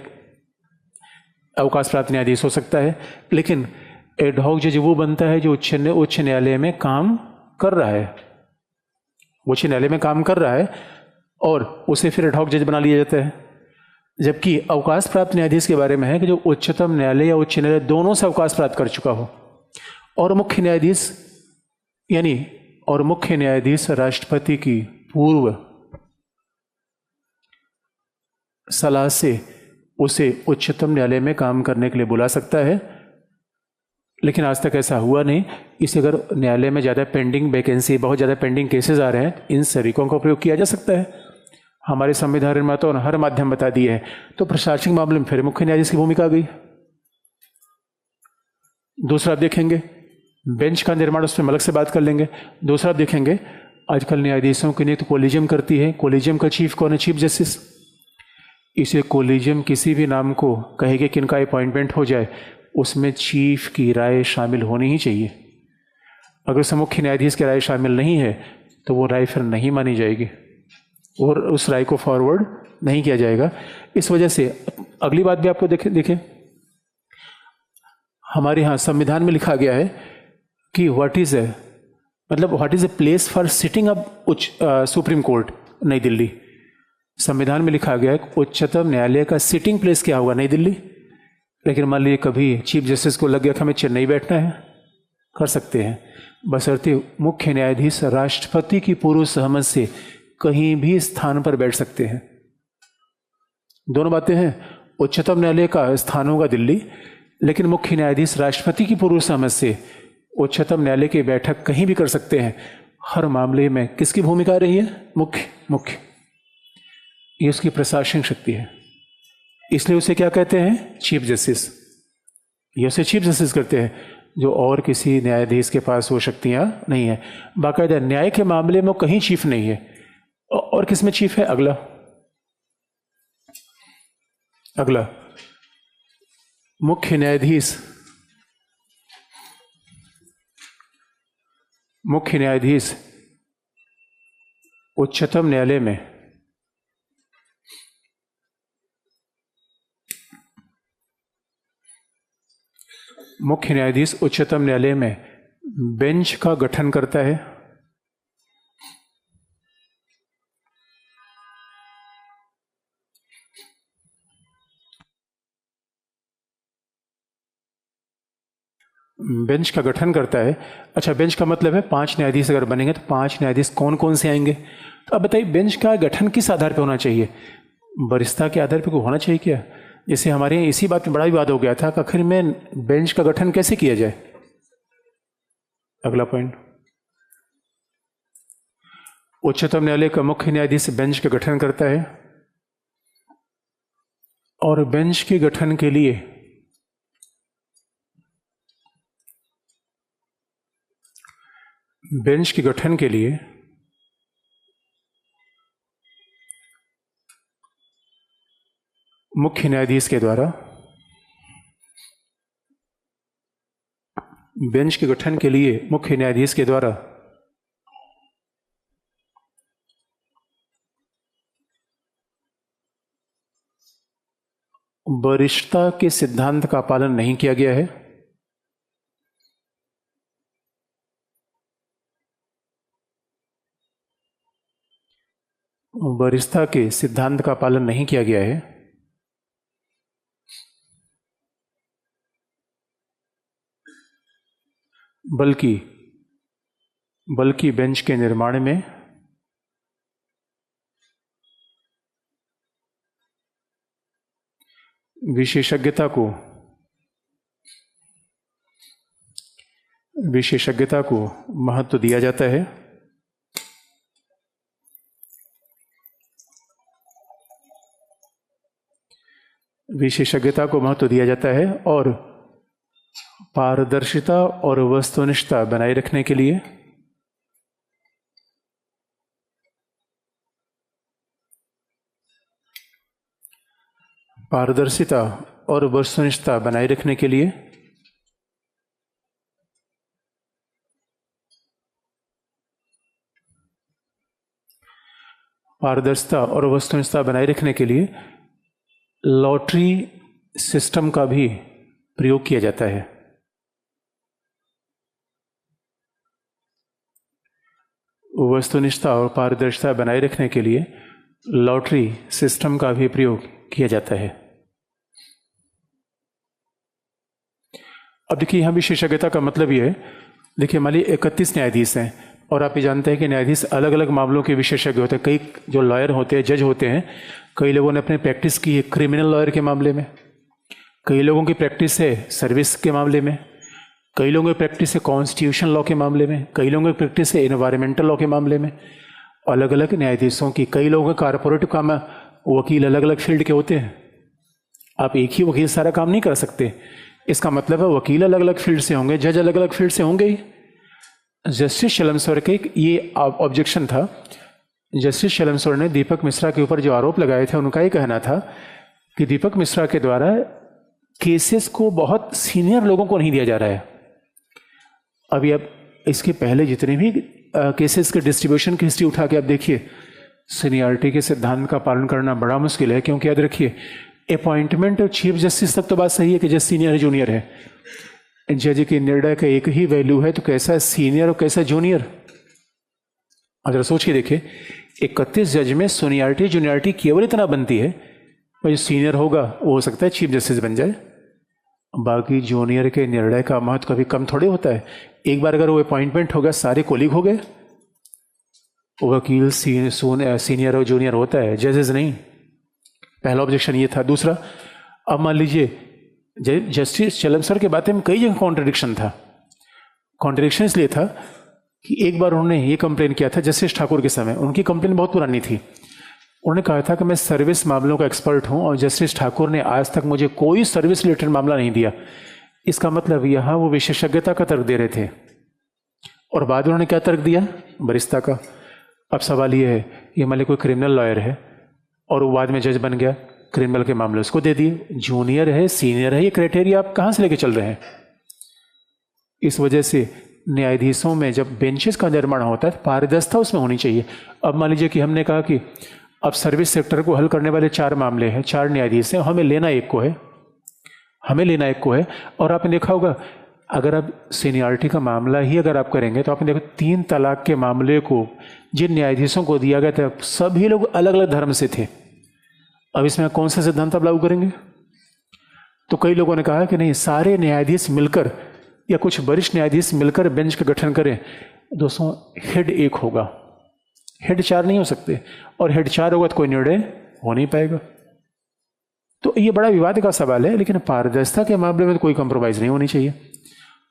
अवकाश प्राप्त न्यायाधीश हो सकता है, लेकिन एडहॉक जज वो बनता है जो उच्च न्यायालय में काम कर रहा है, उच्च न्यायालय में काम कर रहा है और उसे फिर एडहॉक जज बना लिया जाता है। जबकि अवकाश प्राप्त न्यायाधीश के बारे में है कि जो उच्चतम न्यायालय या उच्च न्यायालय दोनों से अवकाश प्राप्त कर चुका हो, और मुख्य न्यायाधीश राष्ट्रपति की पूर्व सलाह से उसे उच्चतम न्यायालय में काम करने के लिए बुला सकता है। लेकिन आज तक ऐसा हुआ नहीं। इसे अगर न्यायालय में ज़्यादा पेंडिंग वैकेंसी, बहुत ज़्यादा पेंडिंग केसेस आ रहे हैं, इन तरीकों का प्रयोग किया जा सकता है। हमारे संविधान में तो हर माध्यम बता दिए हैं। तो प्रशासनिक मामले में फिर मुख्य न्यायाधीश की भूमिका आ गई। दूसरा आप देखेंगे बेंच का निर्माण, उस पर हम अलग से बात कर लेंगे। दूसरा आप देखेंगे आजकल न्यायाधीशों की नियुक्ति कोलिजियम करती है। कोलिजियम का चीफ कौन है? Chief justice. इसे कोलिजियम किसी भी नाम को कहेगा कि इनका अपॉइंटमेंट हो जाए, उसमें चीफ की राय शामिल होनी ही चाहिए। अगर उसमें मुख्य न्यायाधीश की राय शामिल नहीं है तो वो राय फिर नहीं मानी जाएगी और उस राय को फॉरवर्ड नहीं किया जाएगा। इस वजह से अगली बात भी आपको देखें, हमारे यहाँ संविधान में लिखा गया है कि what is a place for sitting up supreme court नई दिल्ली। संविधान में लिखा गया है उच्चतम न्यायालय का सिटिंग प्लेस क्या होगा? नई दिल्ली। लेकिन मान लीजिए कभी चीफ जस्टिस को लग गया कि हमें चेन्नई बैठना है, कर सकते हैं, बशर्ते मुख्य न्यायाधीश राष्ट्रपति की पूर्व सहमति से कहीं भी स्थान पर बैठ सकते हैं। दोनों बातें हैं। उच्चतम न्यायालय का स्थान होगा दिल्ली, लेकिन मुख्य न्यायाधीश राष्ट्रपति की पूर्व सहमति से उच्चतम न्यायालय की बैठक कहीं भी कर सकते हैं। हर मामले में किसकी भूमिका रही है? मुख्य। ये उसकी प्रशासनिक शक्ति है, इसलिए उसे क्या कहते हैं? Chief justice. ये उसे चीफ जस्टिस करते हैं, जो और किसी न्यायाधीश के पास वो शक्तियां नहीं है। बाकायदा न्याय के मामले में कहीं चीफ नहीं है। और किसमें चीफ है? अगला मुख्य न्यायाधीश उच्चतम न्यायालय में बेंच का गठन करता है। अच्छा, बेंच का मतलब है 5 न्यायाधीश अगर बनेंगे तो 5 न्यायाधीश कौन कौन से आएंगे? तो अब बताइए बेंच का गठन किस आधार पर होना चाहिए? वरिष्ठता के आधार पर होना चाहिए क्या? जैसे हमारे यहाँ इसी बात में बड़ा विवाद हो गया था कि आखिर में बेंच का गठन कैसे किया जाए। अगला पॉइंट, उच्चतम न्यायालय का मुख्य न्यायाधीश बेंच का गठन करता है और बेंच के गठन के लिए मुख्य न्यायाधीश के द्वारा वरिष्ठता के सिद्धांत का पालन नहीं किया गया है। वरिष्ठता के सिद्धांत का पालन नहीं किया गया है, बल्कि बेंच के निर्माण में विशेषज्ञता को महत्व दिया जाता है। और पारदर्शिता और वस्तुनिष्ठता बनाए रखने के लिए लॉटरी सिस्टम का भी प्रयोग किया जाता है। वस्तुनिष्ठता और पारदर्शिता बनाए रखने के लिए लॉटरी सिस्टम का भी प्रयोग किया जाता है। अब देखिए, यहाँ विशेषज्ञता का मतलब ये है, देखिए मान लीजिए 31 न्यायाधीश हैं और आप ये जानते हैं कि न्यायाधीश अलग अलग मामलों के विशेषज्ञ होते हैं। कई जो लॉयर होते हैं, जज होते हैं, कई लोगों ने अपनी प्रैक्टिस की है क्रिमिनल लॉयर के मामले में, कई लोगों की प्रैक्टिस है सर्विस के मामले में, कई लोगों की प्रैक्टिस है कॉन्स्टिट्यूशन लॉ के मामले में, कई लोगों की प्रैक्टिस है इन्वायरमेंटल लॉ के मामले में, अलग अलग न्यायाधीशों की। कई लोगों का कॉरपोरेट काम है, वकील अलग अलग फील्ड के होते हैं। आप एक ही वकील सारा काम नहीं कर सकते। इसका मतलब है वकील अलग अलग फील्ड से होंगे, जज अलग अलग फील्ड से होंगे ही। जस्टिस शलमसर के ये ऑब्जेक्शन था। जस्टिस शलमसर ने दीपक मिश्रा के ऊपर जो आरोप लगाए थे, उनका ये कहना था कि दीपक मिश्रा के द्वारा केसेस को बहुत सीनियर लोगों को नहीं दिया जा रहा है। अभी अब इसके पहले जितने भी केसेस के डिस्ट्रीब्यूशन की हिस्ट्री उठा के आप देखिए, सीनियरिटी के सिद्धांत का पालन करना बड़ा मुश्किल है। क्योंकि याद रखिए, अपॉइंटमेंट और चीफ जस्टिस तक तो बात सही है कि जज सीनियर है जूनियर है, जज के निर्णय का एक ही वैल्यू है, तो कैसा सीनियर और कैसा जूनियर। अगर सोच के देखिए, 31 जज में सीनियरिटी जूनियरिटी केवल इतना बनती है, जो सीनियर होगा वो हो सकता है चीफ जस्टिस बन जाए, बाकी जूनियर के निर्णय का महत्व कभी कम थोड़े होता है। एक बार अगर वो अपॉइंटमेंट हो गया, सारे कोलीग हो गए। वकील सीनियर और जूनियर होता है, जजेस नहीं। पहला ऑब्जेक्शन ये था। दूसरा, अब मान लीजिए जस्टिस शलमसर के बातें में कई जगह कॉन्ट्रडिक्शन था। कॉन्ट्रडिक्शन इसलिए था कि एक बार उन्होंने ये कंप्लेन किया था जस्टिस ठाकुर के समय, उनकी कंप्लेन बहुत पुरानी थी। उन्होंने कहा था कि मैं सर्विस मामलों का एक्सपर्ट हूं और जस्टिस ठाकुर ने आज तक मुझे कोई सर्विस रिलेटेड मामला नहीं दिया। इसका मतलब यहां वो विशेषज्ञता का तर्क दे रहे थे, और बाद में उन्होंने क्या तर्क दिया? वरिष्ठता का। अब सवाल ये है, ये मान लीजिए कोई क्रिमिनल लॉयर है और वो बाद में जज बन गया, क्रिमिनल के मामले उसको दे दिए। जूनियर है सीनियर है, ये क्राइटेरिया आप कहाँ से लेके चल रहे हैं? इस वजह से न्यायाधीशों में जब बेंचेस का निर्माण होता है, पारदर्शिता उसमें होनी चाहिए। अब मान लीजिए कि हमने कहा कि अब सर्विस सेक्टर को हल करने वाले 4 मामले हैं, 4 न्यायाधीश हैं, हमें लेना एक को है, हमें लेना एक को है। और आपने देखा होगा, अगर आप सीनियरिटी का मामला ही अगर आप करेंगे तो आपने देखो 3 तलाक के मामले को जिन न्यायाधीशों को दिया गया था, सभी लोग अलग अलग धर्म से थे। अब इसमें कौन सा सिद्धांत आप लागू करेंगे? तो कई लोगों ने कहा कि नहीं, सारे न्यायाधीश मिलकर या कुछ वरिष्ठ न्यायाधीश मिलकर बेंच का गठन करें। दोस्तों, हेड एक होगा, हेड 4 नहीं हो सकते, और हेड 4 होगा तो कोई निर्णय हो नहीं पाएगा। तो ये बड़ा विवाद का सवाल है, लेकिन पारदर्शिता के मामले में तो कोई कंप्रोमाइज नहीं होनी चाहिए,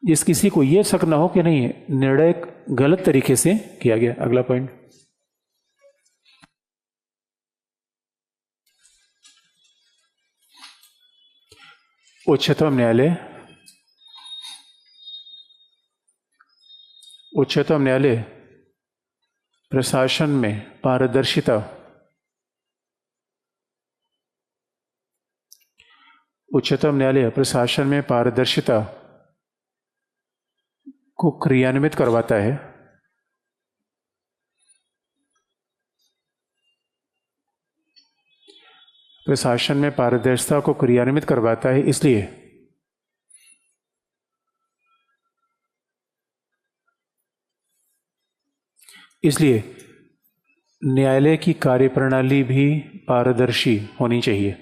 जिस किसी को ये शक ना हो कि नहीं निर्णय गलत तरीके से किया गया। अगला पॉइंट, उच्चतम न्यायालय प्रशासन में पारदर्शिता, उच्चतम न्यायालय प्रशासन में पारदर्शिता को क्रियान्वित करवाता है। प्रशासन में पारदर्शिता को क्रियान्वित करवाता है, इसलिए न्यायालय की कार्यप्रणाली भी पारदर्शी होनी चाहिए।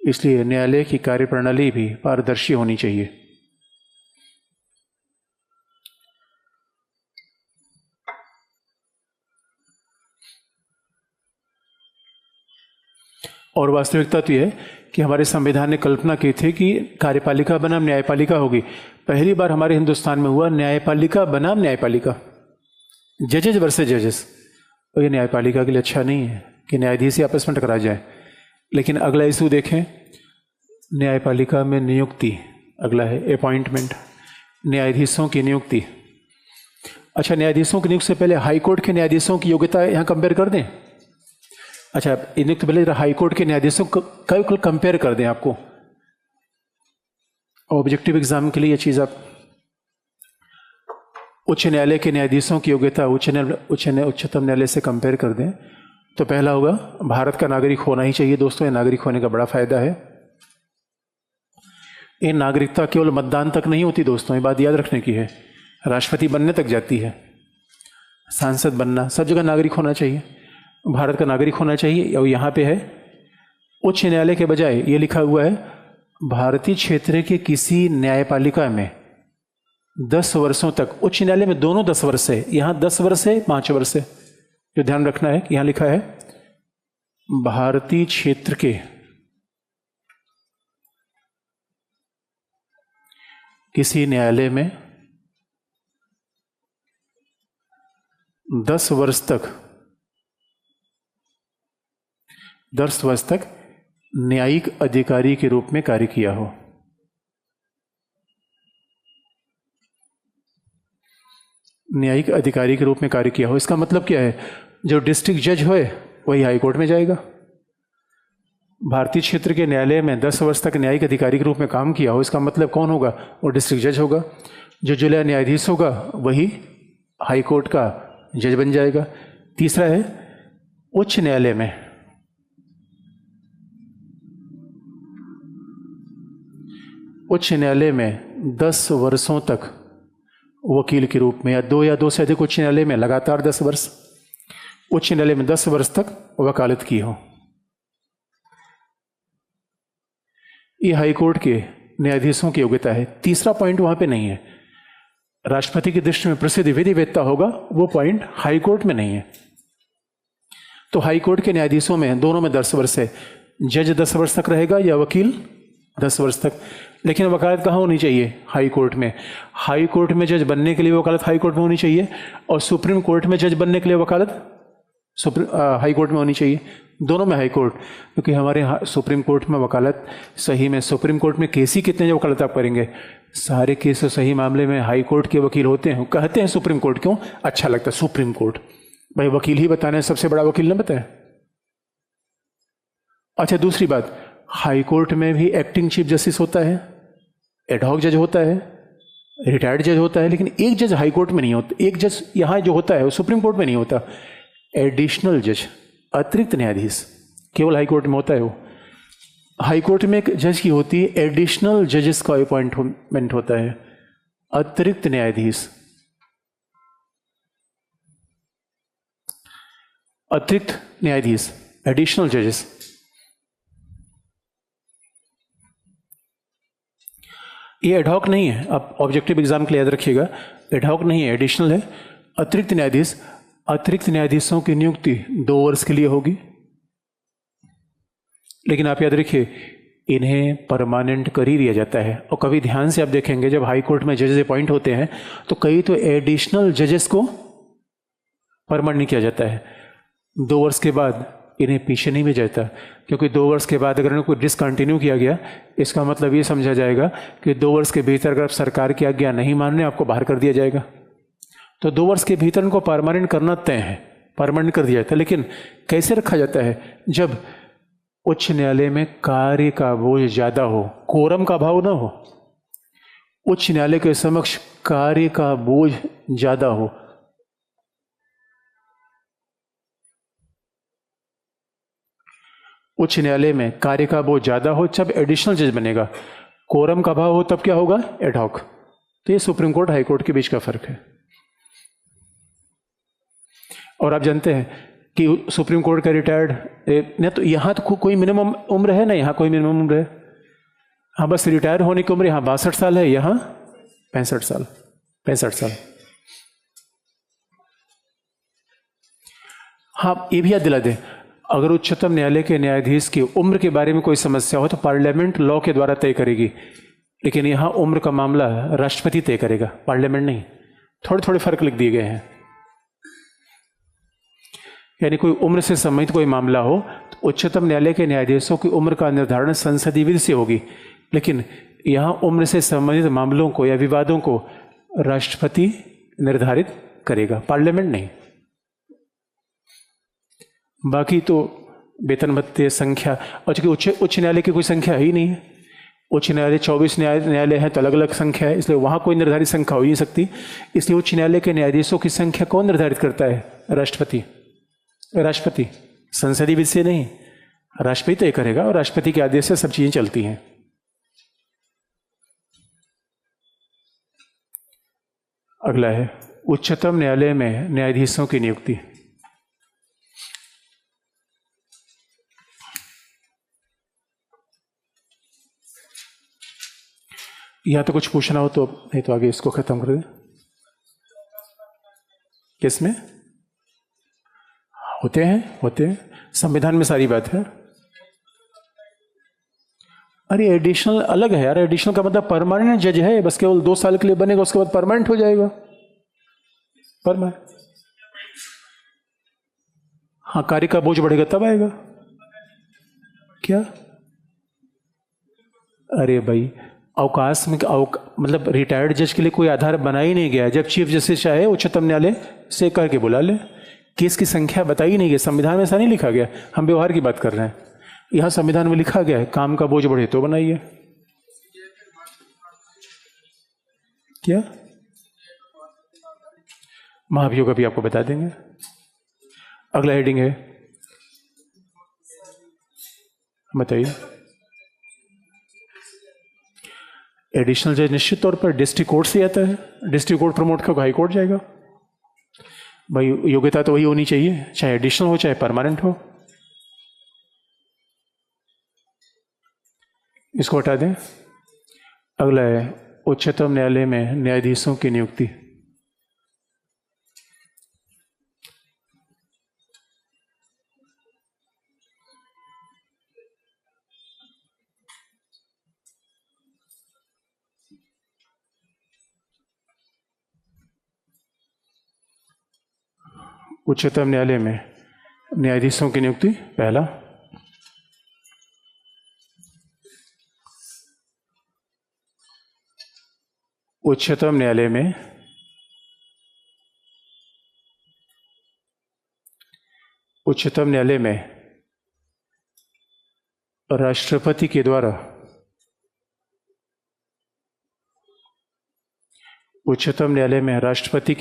इसलिए न्यायालय की कार्यप्रणाली भी पारदर्शी होनी चाहिए। और वास्तविकता तो यह है कि हमारे संविधान ने कल्पना की थी कि कार्यपालिका बनाम न्यायपालिका होगी। पहली बार हमारे हिंदुस्तान में हुआ न्यायपालिका बनाम न्यायपालिका, जजेस वर्सेस जजेस। और ये न्यायपालिका के लिए अच्छा नहीं है कि न्यायाधीश आपस में टकरा जाए। लेकिन अगला इशू देखें, न्यायपालिका में नियुक्ति। अगला है अपॉइंटमेंट, न्यायाधीशों की नियुक्ति। अच्छा, न्यायाधीशों की नियुक्ति से पहले हाईकोर्ट के न्यायाधीशों की योग्यता यहाँ कंपेयर कर दें। अच्छा, नियुक्ति पहले हाईकोर्ट के न्यायाधीशों को कंपेयर कर दें आपको ऑब्जेक्टिव एग्जाम के लिए। ये चीज़ आप उच्च न्यायालय के न्यायाधीशों की योग्यता उच्चतम न्यायालय से कंपेयर कर दें तो पहला होगा, भारत का नागरिक होना ही चाहिए। दोस्तों, ये नागरिक होने का बड़ा फायदा है। ये नागरिकता केवल मतदान तक नहीं होती दोस्तों, ये बात याद रखने की है, राष्ट्रपति बनने तक जाती है, सांसद बनना, सब जगह नागरिक होना चाहिए, भारत का नागरिक होना चाहिए। और यहाँ पे है उच्च न्यायालय के बजाय ये लिखा हुआ है, भारतीय क्षेत्र के किसी न्यायपालिका में 10 वर्षों तक, उच्च न्यायालय में दोनों 10 वर्ष है, यहाँ 10 वर्ष है, 5 वर्ष है। जो ध्यान रखना है कि यहाँ लिखा है भारतीय क्षेत्र के किसी न्यायालय में 10 वर्ष तक न्यायिक अधिकारी के रूप में कार्य किया हो। न्यायिक अधिकारी के रूप में कार्य किया हो, इसका मतलब क्या है? जो डिस्ट्रिक्ट जज होए वही हाई कोर्ट में जाएगा। भारतीय क्षेत्र के न्यायालय में 10 वर्ष तक न्यायिक अधिकारी के रूप में काम किया हो, इसका मतलब कौन होगा? वो डिस्ट्रिक्ट जज होगा। जो जिला न्यायाधीश होगा वही हाई कोर्ट का जज बन जाएगा। तीसरा है उच्च न्यायालय में उच्च न्यायालय में 10 वर्षों तक वकील के रूप में, या 2 या 2 से अधिक उच्च न्यायालय में लगातार 10 वर्ष, उच्च न्यायालय में 10 वर्ष तक वकालत की हो। ये हाई कोर्ट के न्यायाधीशों की योग्यता है। तीसरा पॉइंट वहां पे नहीं है। राष्ट्रपति की दृष्टि में प्रसिद्ध विधिवेत्ता होगा, वो पॉइंट हाई कोर्ट में नहीं है। तो हाई कोर्ट के न्यायाधीशों में दोनों में 10 वर्ष है। जज 10 वर्ष तक रहेगा या वकील 10 वर्ष तक। लेकिन वकालत कहाँ होनी चाहिए? हाई कोर्ट में। हाई कोर्ट में जज बनने के लिए वकालत हाई कोर्ट में होनी चाहिए, और सुप्रीम कोर्ट में जज बनने के लिए वकालत हाई कोर्ट में होनी चाहिए। दोनों में हाई कोर्ट, क्योंकि हमारे यहाँ सुप्रीम कोर्ट में वकालत सही में, सुप्रीम कोर्ट में केस ही कितने जो वकालत आप करेंगे? सारे केस सही मामले में हाई कोर्ट के वकील होते हैं। कहते हैं सुप्रीम कोर्ट, क्यों अच्छा लगता है सुप्रीम कोर्ट? भाई वकील ही बताना है, सबसे बड़ा वकील न बताए। अच्छा, दूसरी बात, हाई कोर्ट में भी एक्टिंग चीफ जस्टिस होता है, एडहॉक जज होता है, रिटायर्ड जज होता है, लेकिन एक जज हाई कोर्ट में नहीं होता। एक जज यहाँ जो होता है वो सुप्रीम कोर्ट में नहीं होता। एडिशनल जज, अतिरिक्त न्यायाधीश, केवल हाई कोर्ट में होता है। वो हाई कोर्ट में एक जज की होती है, एडिशनल जजेस का अपॉइंटमेंट होता है, अतिरिक्त न्यायाधीश, अतिरिक्त न्यायाधीश, एडिशनल जजेस। ये एडहॉक नहीं है, आप ऑब्जेक्टिव एग्जाम के लिए याद रखिएगा, एडहॉक नहीं है, एडिशनल है। अतिरिक्त न्यायाधीश, अतिरिक्त न्यायाधीशों की नियुक्ति 2 वर्ष के लिए होगी, लेकिन आप याद रखिए इन्हें परमानेंट कर ही दिया जाता है। और कभी ध्यान से आप देखेंगे जब हाई कोर्ट में जजेस अपॉइंट होते हैं तो कई तो एडिशनल जजेस को परमानेंट नहीं किया जाता है। 2 वर्ष के बाद इन्हें पीछे नहीं भेजा जाता, क्योंकि 2 वर्ष के बाद अगर इन्हें कोई डिसकंटिन्यू किया गया, इसका मतलब ये समझा जाएगा कि 2 वर्ष के भीतर अगर आप सरकार की आज्ञा नहीं मान रहे, आपको बाहर कर दिया जाएगा। तो 2 वर्ष के भीतर इनको परमानेंट करना तय है, परमानेंट कर दिया जाता है। लेकिन कैसे रखा जाता है? जब उच्च न्यायालय में कार्य का बोझ ज्यादा हो, कोरम का अभाव ना हो, उच्च न्यायालय के समक्ष कार्य का बोझ ज्यादा हो, उच्च न्यायालय में कार्य का बोझ ज्यादा हो जब एडिशनल जज बनेगा। कोरम का अभाव हो तब क्या होगा? एडहॉक। तो ये सुप्रीम कोर्ट हाई कोर्ट के बीच का फर्क है। और आप जानते हैं कि सुप्रीम कोर्ट का रिटायर्ड न, तो यहां तो कोई मिनिमम उम्र है ना, यहां कोई मिनिमम उम्र है। हाँ, बस रिटायर होने की उम्र यहां 62 साल है, यहां 65 साल, 65 साल। हाँ, ये भी याद दिला दें, अगर उच्चतम न्यायालय के न्यायाधीश की उम्र के बारे में कोई समस्या हो तो पार्लियामेंट लॉ के द्वारा तय करेगी, लेकिन यहां उम्र का मामला राष्ट्रपति तय करेगा, पार्लियामेंट नहीं। थोड़े थोड़े फर्क लिख दिए गए हैं। यानी कोई उम्र से संबंधित कोई मामला हो तो उच्चतम न्यायालय के न्यायाधीशों की उम्र का निर्धारण संसदीय विधि से होगी, लेकिन यहां उम्र से संबंधित मामलों को या विवादों को राष्ट्रपति निर्धारित करेगा, पार्लियामेंट नहीं। बाकी तो वेतन भत्ते संख्या, और चूंकि उच्च न्यायालय की कोई संख्या ही नहीं है, उच्च न्यायालय 24 न्यायालय है तो अलग अलग संख्या है, इसलिए वहां कोई निर्धारित संख्या हो ही नहीं सकती। इसलिए उच्च न्यायालय के न्यायाधीशों की संख्या कौन निर्धारित करता है? राष्ट्रपति। राष्ट्रपति, संसदीय विधि से नहीं, राष्ट्रपति तय करेगा, और राष्ट्रपति के आदेश से सब चीजें चलती हैं। अगला है उच्चतम न्यायालय में न्यायाधीशों की नियुक्ति। या तो कुछ पूछना हो तो, नहीं तो आगे इसको खत्म कर दें। किसमें? होते हैं, संविधान में सारी बात है। अरे एडिशनल अलग है यार, एडिशनल का मतलब परमानेंट जज है, बस केवल 2 साल के लिए बनेगा, उसके बाद परमानेंट हो जाएगा। परमानेंट, हाँ, कार्य का बोझ बढ़ेगा तब आएगा। क्या? अरे भाई अवकाश में मतलब रिटायर्ड जज के लिए कोई आधार बना ही नहीं गया। जब चीफ जस्टिस चाहे उच्चतम न्यायालय से कह के बुला ले, केस की संख्या बताई नहीं गई, संविधान में ऐसा नहीं लिखा गया। हम व्यवहार की बात कर रहे हैं, यहां संविधान में लिखा गया है काम का बोझ बढ़े तो बनाइए। क्या? महाभियोग अभी आपको बता देंगे। अगला हेडिंग है, बताइए। एडिशनल जज निश्चित तौर पर डिस्ट्रिक्ट कोर्ट से आता है, डिस्ट्रिक्ट कोर्ट प्रमोट करके हाई कोर्ट जाएगा। भाई योग्यता तो वही होनी चाहिए, चाहे एडिशनल हो चाहे परमानेंट हो। इसको हटा दें। अगला है उच्चतम न्यायालय में न्यायाधीशों की नियुक्ति। उच्चतम न्यायालय में न्यायाधीशों की नियुक्ति। पहला, उच्चतम न्यायालय में राष्ट्रपति के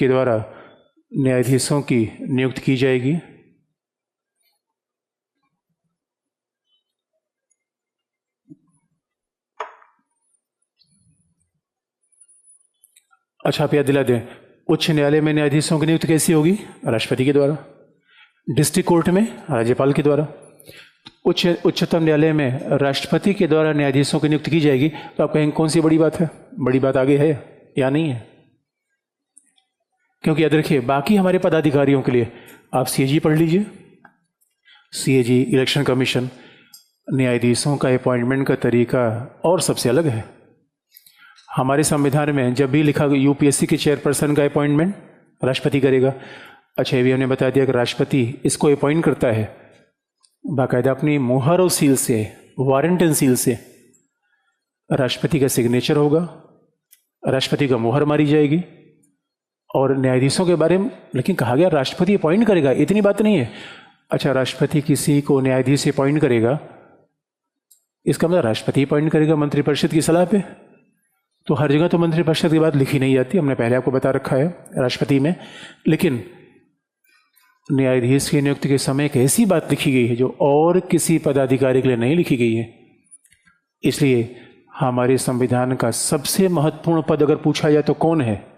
द्वारा न्यायाधीशों की नियुक्ति की जाएगी। अच्छा, आप याद दिला दें, उच्च न्यायालय में न्यायाधीशों की नियुक्ति कैसी होगी? राष्ट्रपति के द्वारा। डिस्ट्रिक्ट कोर्ट में राज्यपाल के द्वारा। उच्चतम न्यायालय में राष्ट्रपति के द्वारा न्यायाधीशों की नियुक्ति की जाएगी। तो आप कहेंगे कौन सी बड़ी बात है? बड़ी बात आगे है या नहीं है? क्योंकि याद रखिए, बाकी हमारे पदाधिकारियों के लिए आप सीएजी पढ़ लीजिए। सीएजी, इलेक्शन कमीशन, न्यायाधीशों का अपॉइंटमेंट का तरीका और सबसे अलग है। हमारे संविधान में जब भी लिखा यूपीएससी के चेयरपर्सन का अपॉइंटमेंट राष्ट्रपति करेगा। अच्छा, ये भी हमने बता दिया कि राष्ट्रपति इसको अपॉइंट करता है बाकायदा अपनी मुहर और सील से, वारंट एंड सील से। राष्ट्रपति का सिग्नेचर होगा, राष्ट्रपति का मुहर मारी जाएगी। और न्यायाधीशों के बारे में लेकिन कहा गया राष्ट्रपति अपॉइंट करेगा, इतनी बात नहीं है। अच्छा, राष्ट्रपति किसी को न्यायाधीश अपॉइंट करेगा, इसका मतलब राष्ट्रपति अपॉइंट करेगा मंत्रिपरिषद की सलाह पे। तो हर जगह तो मंत्रिपरिषद की बात लिखी नहीं जाती, हमने पहले आपको बता रखा है राष्ट्रपति में। लेकिन न्यायाधीश की नियुक्ति के समय एक ऐसी बात लिखी गई है जो और किसी पदाधिकारी के लिए नहीं लिखी गई है। इसलिए हमारे संविधान का सबसे महत्वपूर्ण पद अगर पूछा जाए तो कौन है?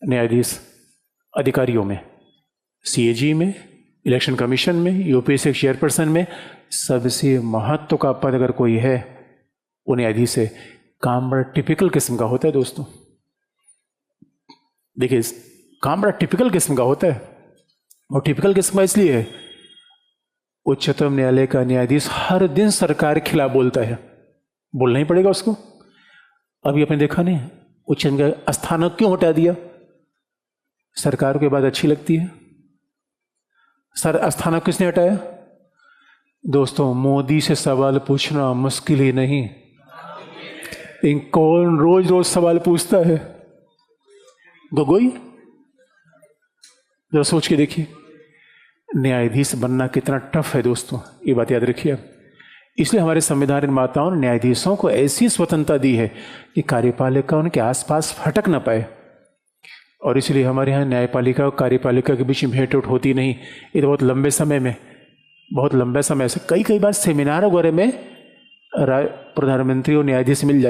न्यायाधीश। अधिकारियों में, सीएजी में, इलेक्शन कमीशन में, यूपीएससी चेयरपर्सन में सबसे महत्व का पद अगर कोई है वो न्यायाधीश है। काम बड़ा टिपिकल किस्म का होता है दोस्तों। देखिए, काम बड़ा टिपिकल किस्म का होता है। और टिपिकल किस्म का इसलिए है, उच्चतम न्यायालय का न्यायाधीश हर दिन सरकार के खिलाफ बोलता है, बोलना ही पड़ेगा उसको। अभी आपने देखा नहीं, उच्च न्यायालय का अस्थानक क्यों हटा दिया? सरकार के बाद अच्छी लगती है। सर, अस्थानक किसने हटाया? दोस्तों, मोदी से सवाल पूछना मुश्किल ही नहीं। कौन रोज रोज सवाल पूछता है? गोगोई। जरा सोच के देखिए, न्यायाधीश बनना कितना टफ है दोस्तों, ये बात याद रखिए। इसलिए हमारे संविधान निर्माताओं ने न्यायाधीशों को ऐसी स्वतंत्रता दी है कि कार्यपालिका उनके आसपास भटक ना पाए। और इसलिए हमारे यहाँ न्यायपालिका और कार्यपालिका के बीच में भेंट उठ होती नहीं। ये तो बहुत लंबे समय से कई बार सेमिनार वगैरह में प्रधानमंत्री और न्यायाधीश मिल जाते।